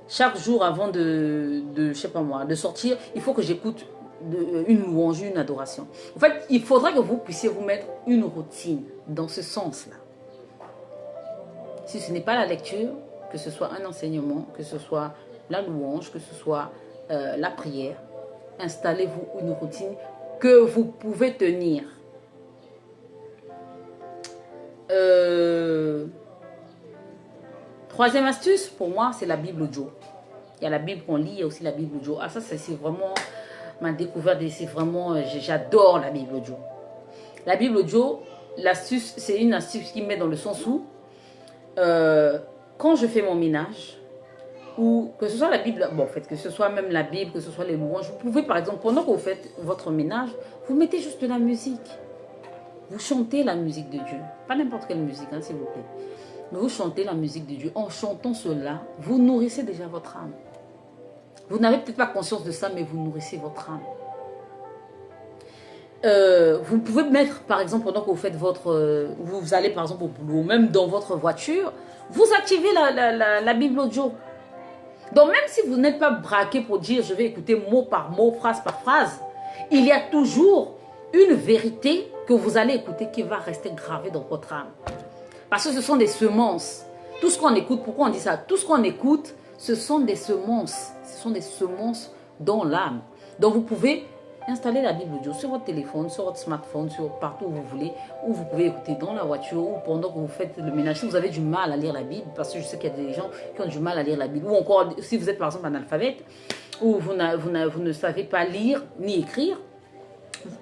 Chaque jour avant je sais pas moi, de sortir, il faut que j'écoute une louange, une adoration. En fait, il faudra que vous puissiez vous mettre une routine dans ce sens-là. Si ce n'est pas la lecture, que ce soit un enseignement, que ce soit la louange, que ce soit la prière, installez-vous une routine que vous pouvez tenir. Troisième astuce, pour moi, c'est la Bible audio. Il y a la Bible qu'on lit, il y a aussi la Bible audio. Ah, ça, c'est vraiment ma découverte. C'est vraiment, j'adore la Bible audio. La Bible audio, l'astuce, c'est une astuce qui met dans le sens où, quand je fais mon ménage, ou que ce soit la Bible, bon, en fait, que ce soit même la Bible, que ce soit les louanges, vous pouvez, par exemple, pendant que vous faites votre ménage, vous mettez juste de la musique. Vous chantez la musique de Dieu. Pas n'importe quelle musique, hein, s'il vous plaît. Mais vous chantez la musique de Dieu. En chantant cela, vous nourrissez déjà votre âme. Vous n'avez peut-être pas conscience de ça, mais vous nourrissez votre âme. Vous pouvez mettre, par exemple, pendant que vous faites vous allez par exemple au boulot, même dans votre voiture, vous activez la Bible audio. Donc même si vous n'êtes pas braqué pour dire, je vais écouter mot par mot, phrase par phrase, il y a toujours une vérité que vous allez écouter qui va rester gravée dans votre âme. Parce que ce sont des semences. Tout ce qu'on écoute, pourquoi on dit ça? Tout ce qu'on écoute, ce sont des semences. Ce sont des semences dans l'âme. Donc vous pouvez installer la Bible audio sur votre téléphone, sur votre smartphone, partout où vous voulez, ou vous pouvez écouter dans la voiture, ou pendant que vous faites le ménage. Si vous avez du mal à lire la Bible, parce que je sais qu'il y a des gens qui ont du mal à lire la Bible, ou encore si vous êtes par exemple analphabète, ou vous ne savez pas lire ni écrire,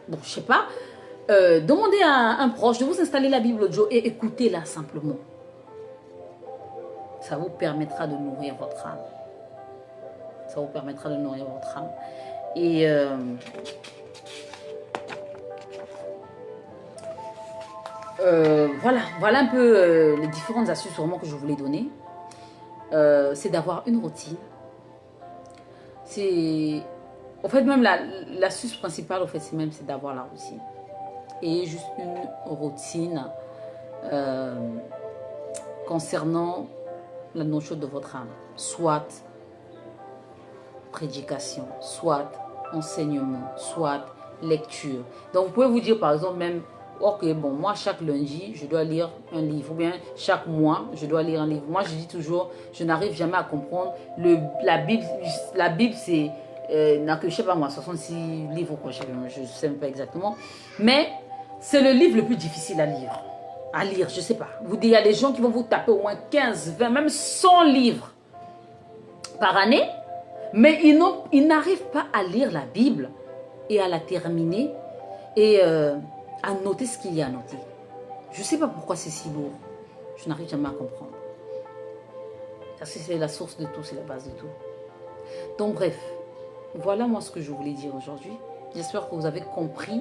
bon, je sais pas, demandez à un proche de vous installer la Bible audio et écoutez-la simplement. Ça vous permettra de nourrir votre âme. Ça vous permettra de nourrir votre âme. Et voilà un peu les différentes astuces vraiment que je voulais donner. C'est d'avoir une routine. C'est En fait, même l'astuce principale, en fait, c'est d'avoir la routine. Et juste une routine concernant la notion de votre âme. Soit prédication, soit enseignement, soit lecture. Donc, vous pouvez vous dire, par exemple, même, ok, bon, moi, chaque lundi, je dois lire un livre. Ou bien, chaque mois, je dois lire un livre. Moi, je dis toujours, je n'arrive jamais à comprendre. La Bible, c'est, n'a que, je sais pas moi, 66 livres, quoi, je ne sais même pas exactement. Mais, c'est le livre le plus difficile à lire. Je ne sais pas. Il y a des gens qui vont vous taper au moins 15, 20, même 100 livres par année. Mais ils n'arrivent pas à lire la Bible et à la terminer et à noter ce qu'il y a à noter. Je ne sais pas pourquoi c'est si lourd. Je n'arrive jamais à comprendre. Parce que c'est la source de tout, c'est la base de tout. Donc bref, voilà moi ce que je voulais dire aujourd'hui. J'espère que vous avez compris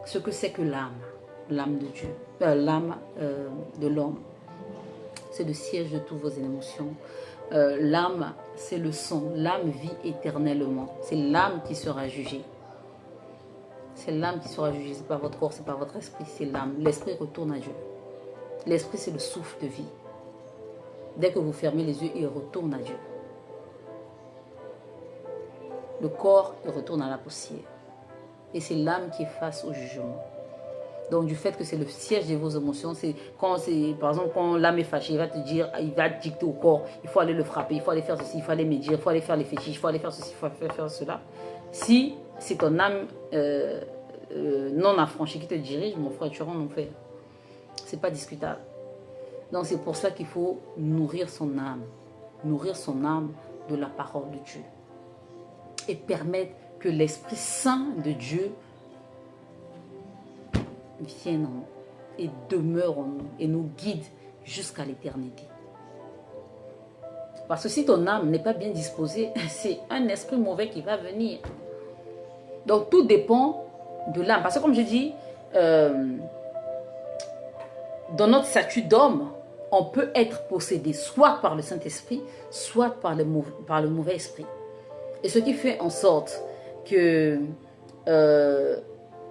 ce que c'est que l'âme. L'âme de Dieu, l'âme de l'homme. C'est le siège de toutes vos émotions. L'âme, c'est le sang. L'âme vit éternellement. C'est l'âme qui sera jugée. C'est l'âme qui sera jugée. Ce n'est pas votre corps, ce n'est pas votre esprit, c'est l'âme. L'esprit retourne à Dieu. L'esprit, c'est le souffle de vie. Dès que vous fermez les yeux, il retourne à Dieu. Le corps, il retourne à la poussière. Et c'est l'âme qui est face au jugement. Donc, du fait que c'est le siège de vos émotions, c'est par exemple, quand l'âme est fâchée, il va te dicter au corps, il faut aller le frapper, il faut aller faire ceci, il faut aller médire, il faut aller faire les fétiches, il faut aller faire ceci, il faut faire cela. Si c'est ton âme non affranchie qui te dirige, mon frère, tu rentres en enfer. C'est pas discutable. Donc, c'est pour ça qu'il faut nourrir son âme de la parole de Dieu. Et permettre que l'Esprit Saint de Dieu vienne en nous et demeure en nous et nous guide jusqu'à l'éternité. Parce que si ton âme n'est pas bien disposée, c'est un esprit mauvais qui va venir. Donc tout dépend de l'âme. Parce que comme je dis, dans notre statut d'homme, on peut être possédé soit par le Saint-Esprit, soit par le mauvais esprit. Et ce qui fait en sorte que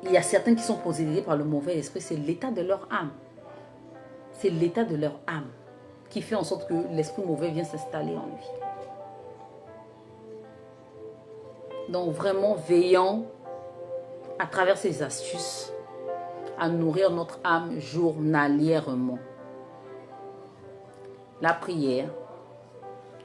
il y a certains qui sont possédés par le mauvais esprit, c'est l'état de leur âme. C'est l'état de leur âme qui fait en sorte que l'esprit mauvais vient s'installer en lui. Donc vraiment veillons à travers ces astuces à nourrir notre âme journalièrement. La prière,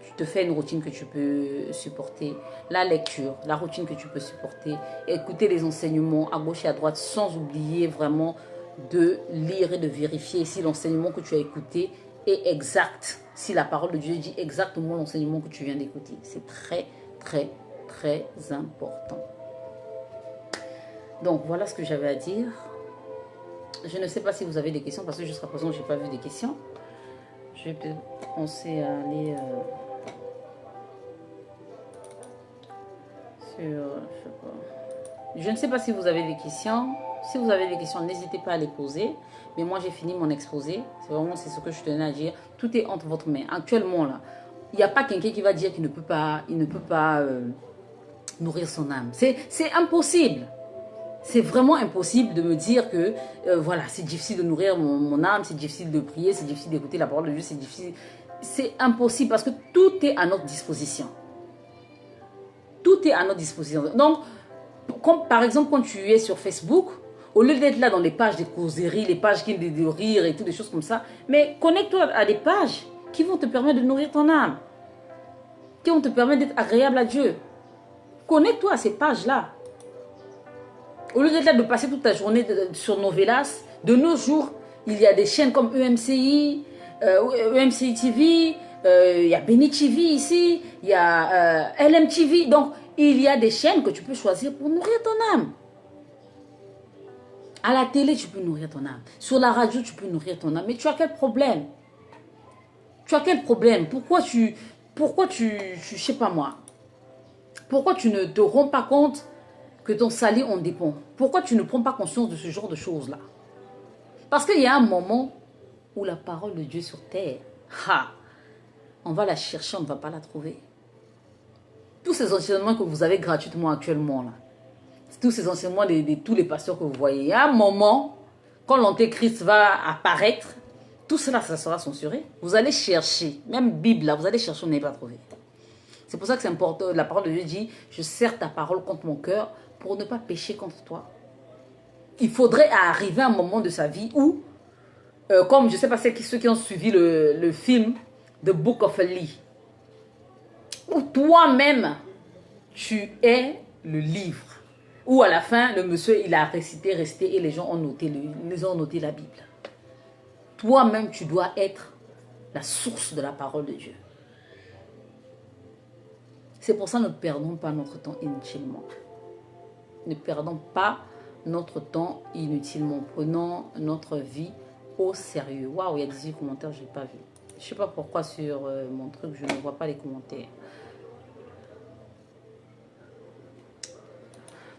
tu te fais une routine que tu peux supporter. La lecture, la routine que tu peux supporter. Écouter les enseignements à gauche et à droite sans oublier vraiment de lire et de vérifier si l'enseignement que tu as écouté est exact. Si la parole de Dieu dit exactement l'enseignement que tu viens d'écouter. C'est très, très, très important. Donc, voilà ce que j'avais à dire. Je ne sais pas si vous avez des questions parce que jusqu'à présent, je n'ai pas vu des questions. Je vais peut-être penser à aller je ne sais pas si vous avez des questions. Si vous avez des questions, n'hésitez pas à les poser. Mais moi, j'ai fini mon exposé. C'est ce que je tenais à dire. Tout est entre votre main. Actuellement, là, il n'y a pas quelqu'un qui va dire qu'il ne peut pas, nourrir son âme. C'est impossible. C'est vraiment impossible de me dire que voilà, c'est difficile de nourrir mon âme, c'est difficile de prier, c'est difficile d'écouter la parole de Dieu, c'est difficile. C'est impossible parce que tout est à notre disposition. Tout est à notre disposition. Donc, comme par exemple, quand tu es sur Facebook, au lieu d'être là dans les pages de causeries, les pages de rire et toutes des choses comme ça, mais connecte-toi à des pages qui vont te permettre de nourrir ton âme, qui vont te permettre d'être agréable à Dieu. Connecte-toi à ces pages-là. Au lieu d'être là de passer toute ta journée sur Novelas, de nos jours, il y a des chaînes comme EMCI, EMCI TV, il y a Beni TV ici, il y a LMTV. Donc, il y a des chaînes que tu peux choisir pour nourrir ton âme. À la télé, tu peux nourrir ton âme. Sur la radio, tu peux nourrir ton âme. Mais tu as quel problème? Tu as quel problème? Pourquoi tu, je sais pas moi, pourquoi tu ne te rends pas compte que ton salut en dépend? Pourquoi tu ne prends pas conscience de ce genre de choses-là? Parce qu'il y a un moment où la parole de Dieu sur terre, on va la chercher, on ne va pas la trouver. tous ces enseignements que vous avez gratuitement actuellement, là, tous ces enseignements de tous les pasteurs que vous voyez, il y a un moment, quand l'antéchrist va apparaître, tout cela, ça sera censuré. Vous allez chercher, même Bible, là, vous allez chercher, on n'est pas trouvé. C'est pour ça que c'est important, la parole de Dieu dit, je serre ta parole contre mon cœur pour ne pas pécher contre toi. Il faudrait arriver à un moment de sa vie où, comme je ne sais pas ceux qui ont suivi le film The Book of Eli, où toi-même, tu es le livre. Où à la fin, le monsieur, il a récité, resté, et les gens ont noté, la Bible. Toi-même, tu dois être la source de la parole de Dieu. C'est pour ça que ne perdons pas notre temps inutilement. Ne perdons pas notre temps inutilement. Prenons notre vie au sérieux. Waouh, il y a 18 commentaires, je n'ai pas vu. Je ne sais pas pourquoi sur mon truc, je ne vois pas les commentaires.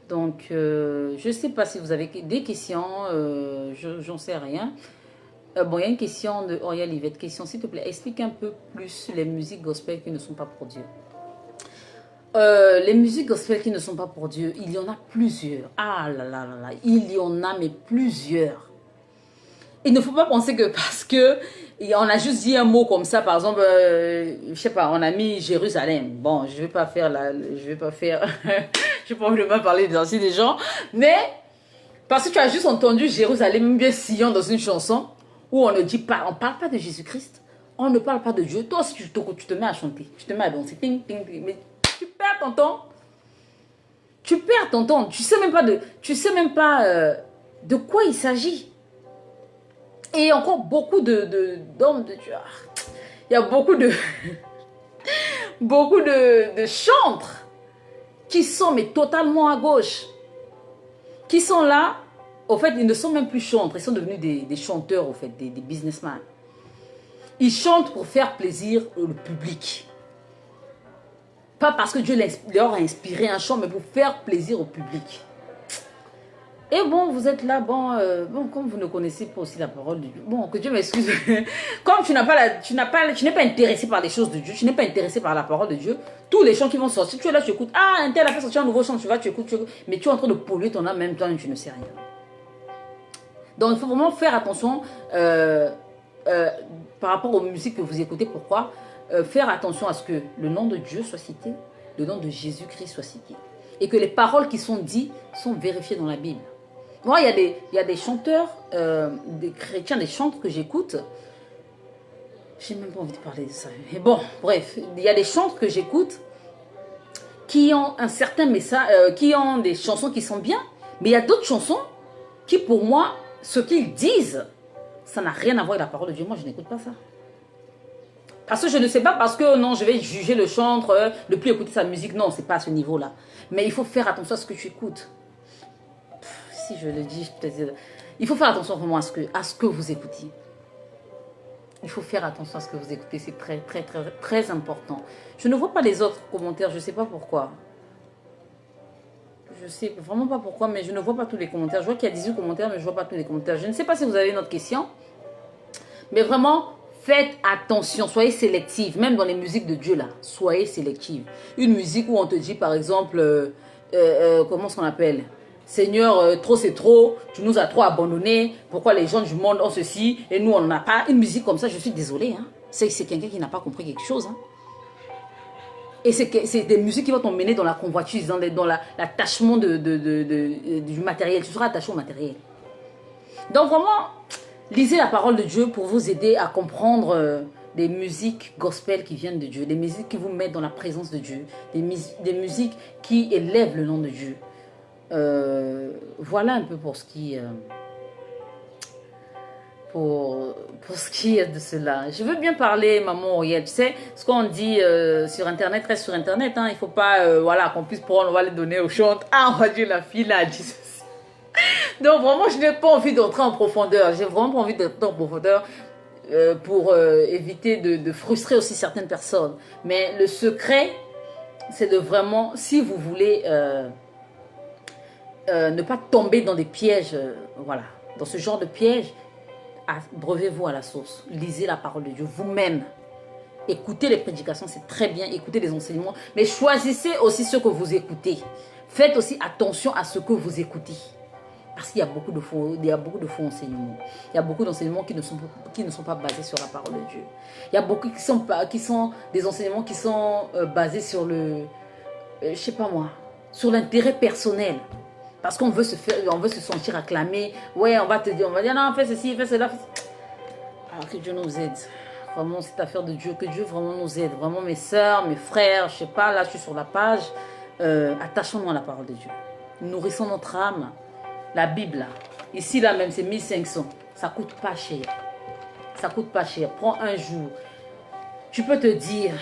Donc, je ne sais pas si vous avez des questions, j'en sais rien. Bon, il y a une question de Oriel Yvette. Question, s'il te plaît, explique un peu plus les musiques gospel qui ne sont pas pour Dieu. Les musiques gospel qui ne sont pas pour Dieu, il y en a plusieurs. Ah là là là là, il y en a mais plusieurs. Il ne faut pas penser que parce que on a juste dit un mot comme ça, par exemple, je sais pas, on a mis Jérusalem. Bon, je vais pas faire je vais pas envie de mal parler des gens, mais parce que tu as juste entendu Jérusalem bien sillon dans une chanson où on ne dit pas, on parle pas de Jésus-Christ, on ne parle pas de Dieu. Toi aussi tu te mets à chanter, tu te mets à danser, ting, ting, ting, mais tu perds ton temps. Tu perds ton temps. Tu sais même pas de quoi il s'agit. Et encore beaucoup d'hommes de Dieu. Il y a beaucoup de chantres qui sont mais totalement à gauche. Qui sont là, au fait, ils ne sont même plus chantres. Ils sont devenus des chanteurs, au fait, des businessmen. Ils chantent pour faire plaisir au public. Pas parce que Dieu leur a inspiré un chant, mais pour faire plaisir au public. Et bon, vous êtes là, bon, comme vous ne connaissez pas aussi la parole de Dieu, bon, que Dieu m'excuse, comme tu n'es pas intéressé par les choses de Dieu, tu n'es pas intéressé par la parole de Dieu, tous les chants qui vont sortir, tu es là, tu écoutes, ah, un tel a fait sortir un nouveau chant, tu écoutes, mais tu es en train de polluer ton âme, même toi, tu ne sais rien. Donc, il faut vraiment faire attention par rapport aux musiques que vous écoutez. Pourquoi faire attention à ce que le nom de Dieu soit cité, le nom de Jésus-Christ soit cité, et que les paroles qui sont dites sont vérifiées dans la Bible. Moi, il y a des chanteurs, des chrétiens, des chantres que j'écoute. J'ai même pas envie de parler de ça. Mais bon, bref, il y a des chantres que j'écoute qui ont un certain message, qui ont des chansons qui sont bien, mais il y a d'autres chansons qui, pour moi, ce qu'ils disent, ça n'a rien à voir avec la parole de Dieu. Moi, je n'écoute pas ça. Parce que je ne sais pas, parce que non, je vais juger le chantre, ne plus écouter sa musique. Non, c'est pas à ce niveau-là. Mais il faut faire attention à ce que tu écoutes. Si je le dis, peut-être, il faut faire attention vraiment à ce que vous écoutez. Il faut faire attention à ce que vous écoutez, c'est très, très, très, très important. Je ne vois pas les autres commentaires, je ne sais pas pourquoi. Je ne sais vraiment pas pourquoi, mais je ne vois pas tous les commentaires. Je vois qu'il y a 18 commentaires, mais je ne vois pas tous les commentaires. Je ne sais pas si vous avez une autre question, mais vraiment, faites attention, soyez sélective, même dans les musiques de Dieu là, soyez sélective. Une musique où on te dit par exemple, comment est-ce qu'on appelle ? Seigneur, trop c'est trop, tu nous as trop abandonnés, pourquoi les gens du monde ont ceci et nous on n'en a pas. Une musique comme ça, je suis désolée, hein. C'est quelqu'un qui n'a pas compris quelque chose. Hein. Et c'est des musiques qui vont t'emmener dans la convoitise, dans l'attachement du matériel. Tu seras attaché au matériel. Donc vraiment, lisez la parole de Dieu pour vous aider à comprendre des musiques gospel qui viennent de Dieu, des musiques qui vous mettent dans la présence de Dieu, des musiques qui élèvent le nom de Dieu. Voilà un peu pour ce qui est de cela. Je veux bien parler, maman Oriel. Tu sais, ce qu'on dit sur Internet reste sur Internet. Hein. Il ne faut pas voilà, qu'on puisse prendre, on va les donner aux chantes. Ah, on va dire la fille là a dit ceci. Donc vraiment, je n'ai pas envie d'entrer en profondeur. J'ai vraiment pas envie d'entrer en profondeur pour éviter de frustrer aussi certaines personnes. Mais le secret, c'est de vraiment, si vous voulez... ne pas tomber dans des pièges, voilà, dans ce genre de pièges, breuvez-vous à la source, lisez la parole de Dieu vous-même Écoutez les prédications, c'est très bien. Écoutez les enseignements. Mais choisissez aussi ce que vous écoutez. Faites aussi attention à ce que vous écoutez. Parce qu'il y a beaucoup de faux, enseignements. Il y a beaucoup d'enseignements qui ne sont pas basés sur la parole de Dieu. Il y a beaucoup qui sont des enseignements qui sont basés sur le, je sais pas moi, sur l'intérêt personnel. Parce qu'on veut se sentir acclamé. Ouais, on va dire non, fais ceci, fais cela. Alors que Dieu nous aide. Vraiment, cette affaire de Dieu, que Dieu vraiment nous aide. Vraiment, mes soeurs, mes frères, je sais pas, là je suis sur la page. Attachons-nous à la parole de Dieu. Nourrissons notre âme. La Bible, là. Ici, là même, c'est 1500. Ça coûte pas cher. Ça coûte pas cher. Prends un jour. Tu peux te dire,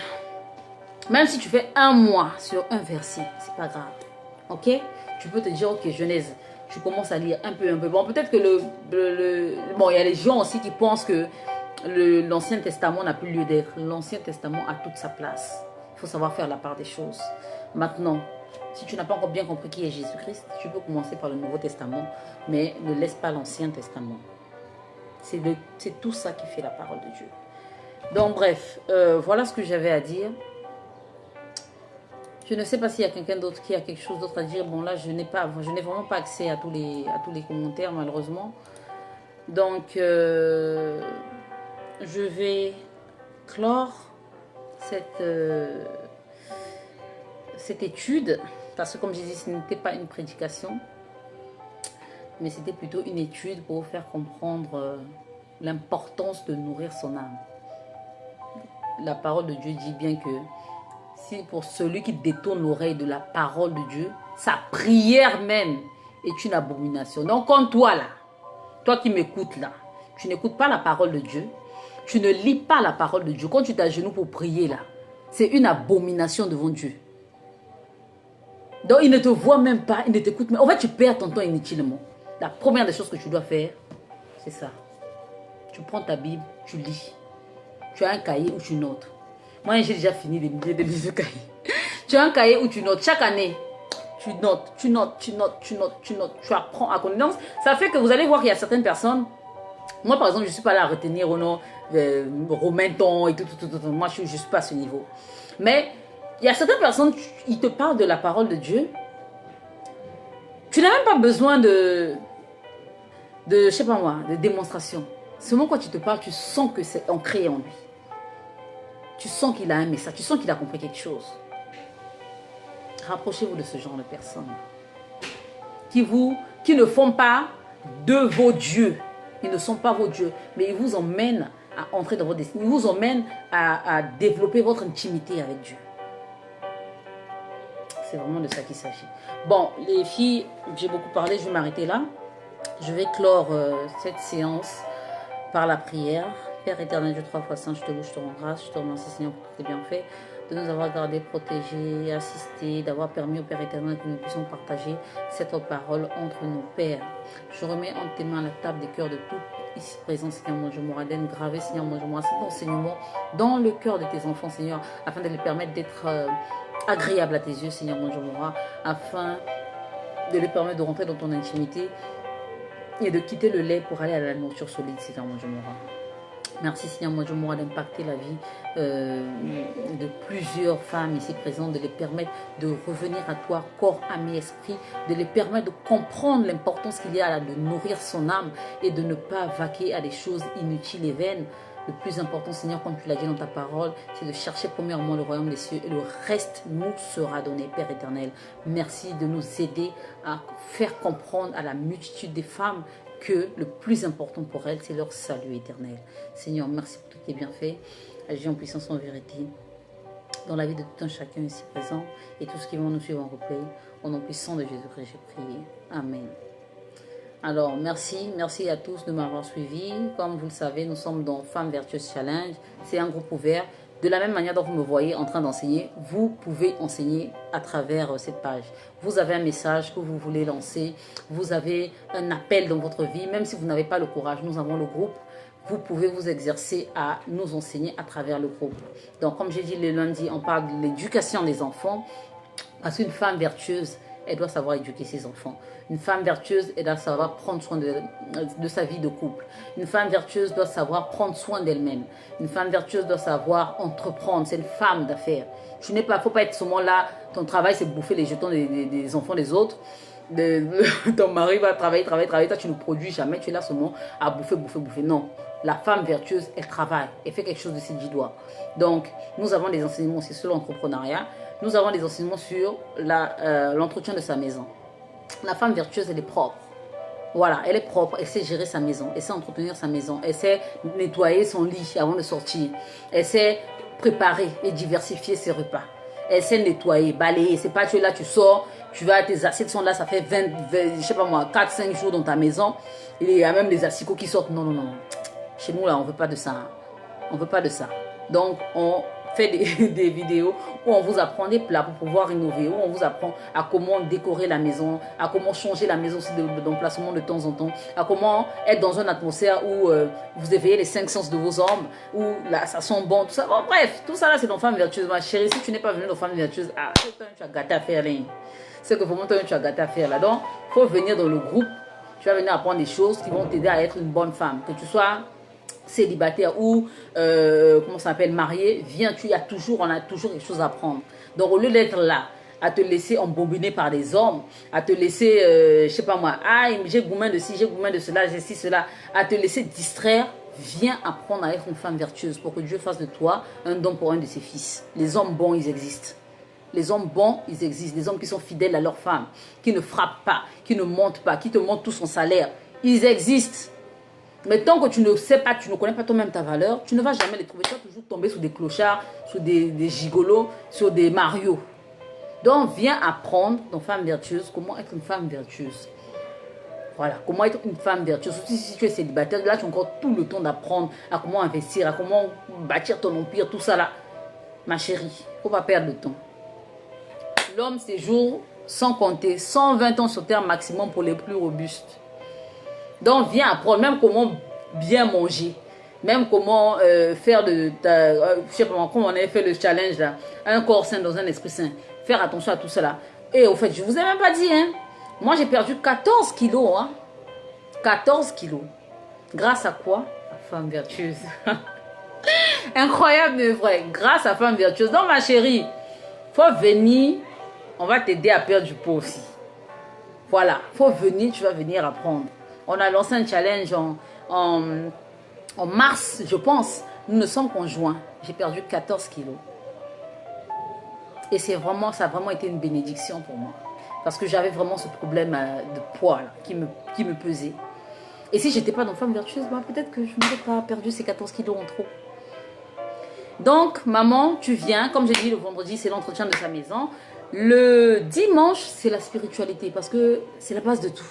même si tu fais un mois sur un verset, c'est pas grave. Ok? Tu peux te dire, ok, Genèse, tu commences à lire un peu. Bon, peut-être que bon, il y a les gens aussi qui pensent que l'Ancien Testament n'a plus lieu d'être. L'Ancien Testament a toute sa place. Il faut savoir faire la part des choses. Maintenant, si tu n'as pas encore bien compris qui est Jésus-Christ, tu peux commencer par le Nouveau Testament, mais ne laisse pas l'Ancien Testament. C'est tout ça qui fait la parole de Dieu. Donc bref, voilà ce que j'avais à dire. Je ne sais pas s'il y a quelqu'un d'autre qui a quelque chose d'autre à dire. Bon là, je n'ai vraiment pas accès à tous les commentaires malheureusement. Donc, je vais clore cette étude. Parce que comme je dis, ce n'était pas une prédication, mais c'était plutôt une étude pour vous faire comprendre l'importance de nourrir son âme. La parole de Dieu dit bien que si pour celui qui détourne l'oreille de la parole de Dieu, sa prière même est une abomination. Donc comme toi là, toi qui m'écoutes là, tu n'écoutes pas la parole de Dieu, tu ne lis pas la parole de Dieu. Quand tu t'agenouilles pour prier là, c'est une abomination devant Dieu. Donc, il ne te voit même pas, il ne t'écoute même. En fait, tu perds ton temps inutilement. La première des choses que tu dois faire, c'est ça. Tu prends ta Bible, tu lis. Tu as un cahier où tu notes. Moi, j'ai déjà fini des milliers de cahiers. Tu as un cahier où tu notes. Chaque année, tu notes. Tu apprends à connaître. Ça fait que vous allez voir qu'il y a certaines personnes. Moi, par exemple, je ne suis pas là à retenir au nom Romain-ton et tout. Moi, je ne suis pas à ce niveau. Mais il y a certaines personnes, ils te parlent de la parole de Dieu. Tu n'as même pas besoin de je sais pas moi, de démonstration. Seulement quand tu te parles, tu sens que c'est ancré en lui. Tu sens qu'il a un message, tu sens qu'il a compris quelque chose. Rapprochez-vous de ce genre de personnes qui ne font pas de vos dieux. Ils ne sont pas vos dieux, mais ils vous emmènent à entrer dans votre destinée. Ils vous emmènent à développer votre intimité avec Dieu. C'est vraiment de ça qu'il s'agit. Bon, les filles, j'ai beaucoup parlé, je vais m'arrêter là. Je vais clore cette séance par la prière. Père éternel, Dieu 3 fois saint, je te loue, je te rends grâce, je te remercie Seigneur pour tes bienfaits, de nous avoir gardés, protégés, assistés, d'avoir permis au Père éternel que nous puissions partager cette parole entre nos pères. Je remets entre tes mains la table des cœurs de tous ici présents, Seigneur mon Dieu, Mouraden, gravé, Seigneur mon Dieu, cet enseignement dans le cœur de tes enfants, Seigneur, afin de les permettre d'être agréable à tes yeux, Seigneur mon Dieu, afin de les permettre de rentrer dans ton intimité et de quitter le lait pour aller à la nourriture solide, Seigneur mon Dieu, Merci, Seigneur mon Dieu, d'impacter la vie de plusieurs femmes ici présentes, de les permettre de revenir à toi, corps, âme et esprit, de les permettre de comprendre l'importance qu'il y a de nourrir son âme et de ne pas vaquer à des choses inutiles et vaines. Le plus important, Seigneur, comme tu l'as dit dans ta parole, c'est de chercher premièrement le royaume des cieux et le reste nous sera donné, Père éternel. Merci de nous aider à faire comprendre à la multitude des femmes que le plus important pour elles, c'est leur salut éternel. Seigneur, merci pour tous tes bienfaits. Agis en puissance, en vérité, dans la vie de tout un chacun ici présent et tous ceux qui vont nous suivre en replay. Au nom puissant de Jésus-Christ, j'ai prié. Amen. Alors, merci à tous de m'avoir suivi. Comme vous le savez, nous sommes dans Femmes Vertueuses Challenge. C'est un groupe ouvert. De la même manière dont vous me voyez en train d'enseigner, vous pouvez enseigner à travers cette page. Vous avez un message que vous voulez lancer, vous avez un appel dans votre vie, même si vous n'avez pas le courage, nous avons le groupe. Vous pouvez vous exercer à nous enseigner à travers le groupe. Donc, comme j'ai dit le lundi, on parle de l'éducation des enfants. Parce qu'une femme vertueuse, elle doit savoir éduquer ses enfants. Une femme vertueuse, elle doit savoir prendre soin de sa vie de couple. Une femme vertueuse doit savoir prendre soin d'elle-même. Une femme vertueuse doit savoir entreprendre. C'est une femme d'affaires. Tu n'es pas, faut pas être seulement là, ton travail c'est bouffer les jetons des enfants des autres. Ton mari va travailler, toi tu ne produis jamais, tu es là seulement à bouffer. Non, la femme vertueuse, elle travaille, elle fait quelque chose de ses 10 doigts. Donc, nous avons des enseignements aussi sur l'entrepreneuriat, nous avons des enseignements sur l'entretien de sa maison. La femme vertueuse, elle est propre. Voilà, elle est propre, elle sait gérer sa maison, elle sait entretenir sa maison, elle sait nettoyer son lit avant de sortir, elle sait préparer et diversifier ses repas. Elle sait nettoyer, balayer. C'est pas tu es là, tu sors, tu vas, tes assiettes sont là, ça fait 20 je sais pas moi, 4-5 jours dans ta maison. Il y a même des asticots qui sortent. Non. Chez nous, là, on veut pas de ça. On veut pas de ça. Donc, on fait des vidéos où on vous apprend des plats pour pouvoir innover, où on vous apprend à comment décorer la maison, à comment changer la maison aussi d'emplacement de temps en temps, à comment être dans une atmosphère où vous éveillez les 5 sens de vos hommes, où là, ça sent bon, tout ça. Bon, bref, tout ça là, c'est dans Femme Vertueuse. Ma chérie, si tu n'es pas venue dans Femme Vertueuse, c'est que tu as gâté à faire là. C'est que vraiment, tu as gâté à faire là. Donc, il faut venir dans le groupe. Tu vas venir apprendre des choses qui vont t'aider à être une bonne femme. Que tu sois célibataire ou comment ça s'appelle, marié, viens, on a toujours quelque chose à apprendre. Donc au lieu d'être là à te laisser embobiner par des hommes, à te laisser je sais pas moi, j'ai goût de ci, j'ai goût de cela, j'ai ci, cela, à te laisser distraire, viens apprendre à être une femme vertueuse pour que Dieu fasse de toi un don pour un de ses fils. Les hommes bons, ils existent. Les hommes bons, ils existent. Les hommes qui sont fidèles à leur femme, qui ne frappent pas, qui ne mentent pas, qui te montrent tout son salaire, ils existent. Mais tant que tu ne sais pas, tu ne connais pas toi-même ta valeur, tu ne vas jamais les trouver. Tu vas toujours tomber sur des clochards, sur des gigolos, sur des Mario. Donc, viens apprendre dans Femme Vertueuse comment être une femme vertueuse. Voilà, comment être une femme vertueuse. Surtout si tu es célibataire, là, tu as encore tout le temps d'apprendre à comment investir, à comment bâtir ton empire, tout ça là. Ma chérie, il ne faut pas perdre de temps. L'homme séjourne sans compter 120 ans sur terre maximum pour les plus robustes. Donc, viens apprendre même comment bien manger, même comment faire je sais pas comment on avait fait le challenge là, un corps sain dans un esprit sain. Faire attention à tout cela. Et au fait, je vous ai même pas dit, hein, moi j'ai perdu 14 kilos, hein, 14 kilos. Grâce à quoi? À Femme Vertueuse. Incroyable mais vrai, grâce à Femme Vertueuse. Donc ma chérie, faut venir, on va t'aider à perdre du poids aussi. Voilà, faut venir, tu vas venir apprendre. On a lancé un challenge en mars, je pense. Nous ne sommes qu'en juin. J'ai perdu 14 kilos. Et ça a vraiment été une bénédiction pour moi. Parce que j'avais vraiment ce problème de poids là, qui me pesait. Et si je n'étais pas dans Femme Vertueuse, peut-être que je n'aurais pas perdu ces 14 kilos en trop. Donc, maman, tu viens. Comme j'ai dit, le vendredi, c'est l'entretien de sa maison. Le dimanche, c'est la spiritualité. Parce que c'est la base de tout.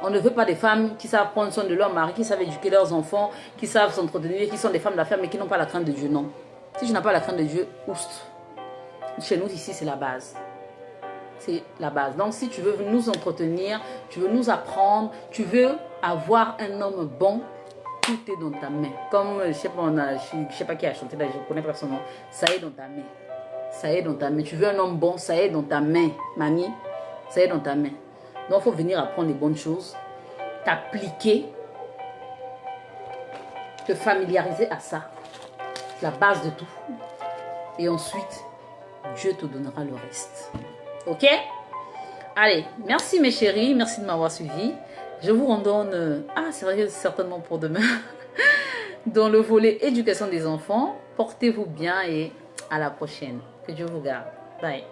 On ne veut pas des femmes qui savent prendre soin de leur mari, qui savent éduquer leurs enfants, qui savent s'entretenir, qui sont des femmes d'affaires, mais qui n'ont pas la crainte de Dieu. Non. Si tu n'as pas la crainte de Dieu, oust. Chez nous, ici, c'est la base. C'est la base. Donc, si tu veux nous entretenir, tu veux nous apprendre, tu veux avoir un homme bon, tout est dans ta main. Comme, je sais pas qui a chanté là, je ne connais pas son nom. Ça est dans ta main. Ça est dans ta main. Tu veux un homme bon, ça est dans ta main, mamie. Ça est dans ta main. Donc, il faut venir apprendre les bonnes choses, t'appliquer, te familiariser à ça. C'est la base de tout. Et ensuite, Dieu te donnera le reste. Ok? Allez, merci mes chéris, merci de m'avoir suivi. Je vous redonne, sérieux, certainement pour demain, dans le volet éducation des enfants. Portez-vous bien et à la prochaine. Que Dieu vous garde. Bye.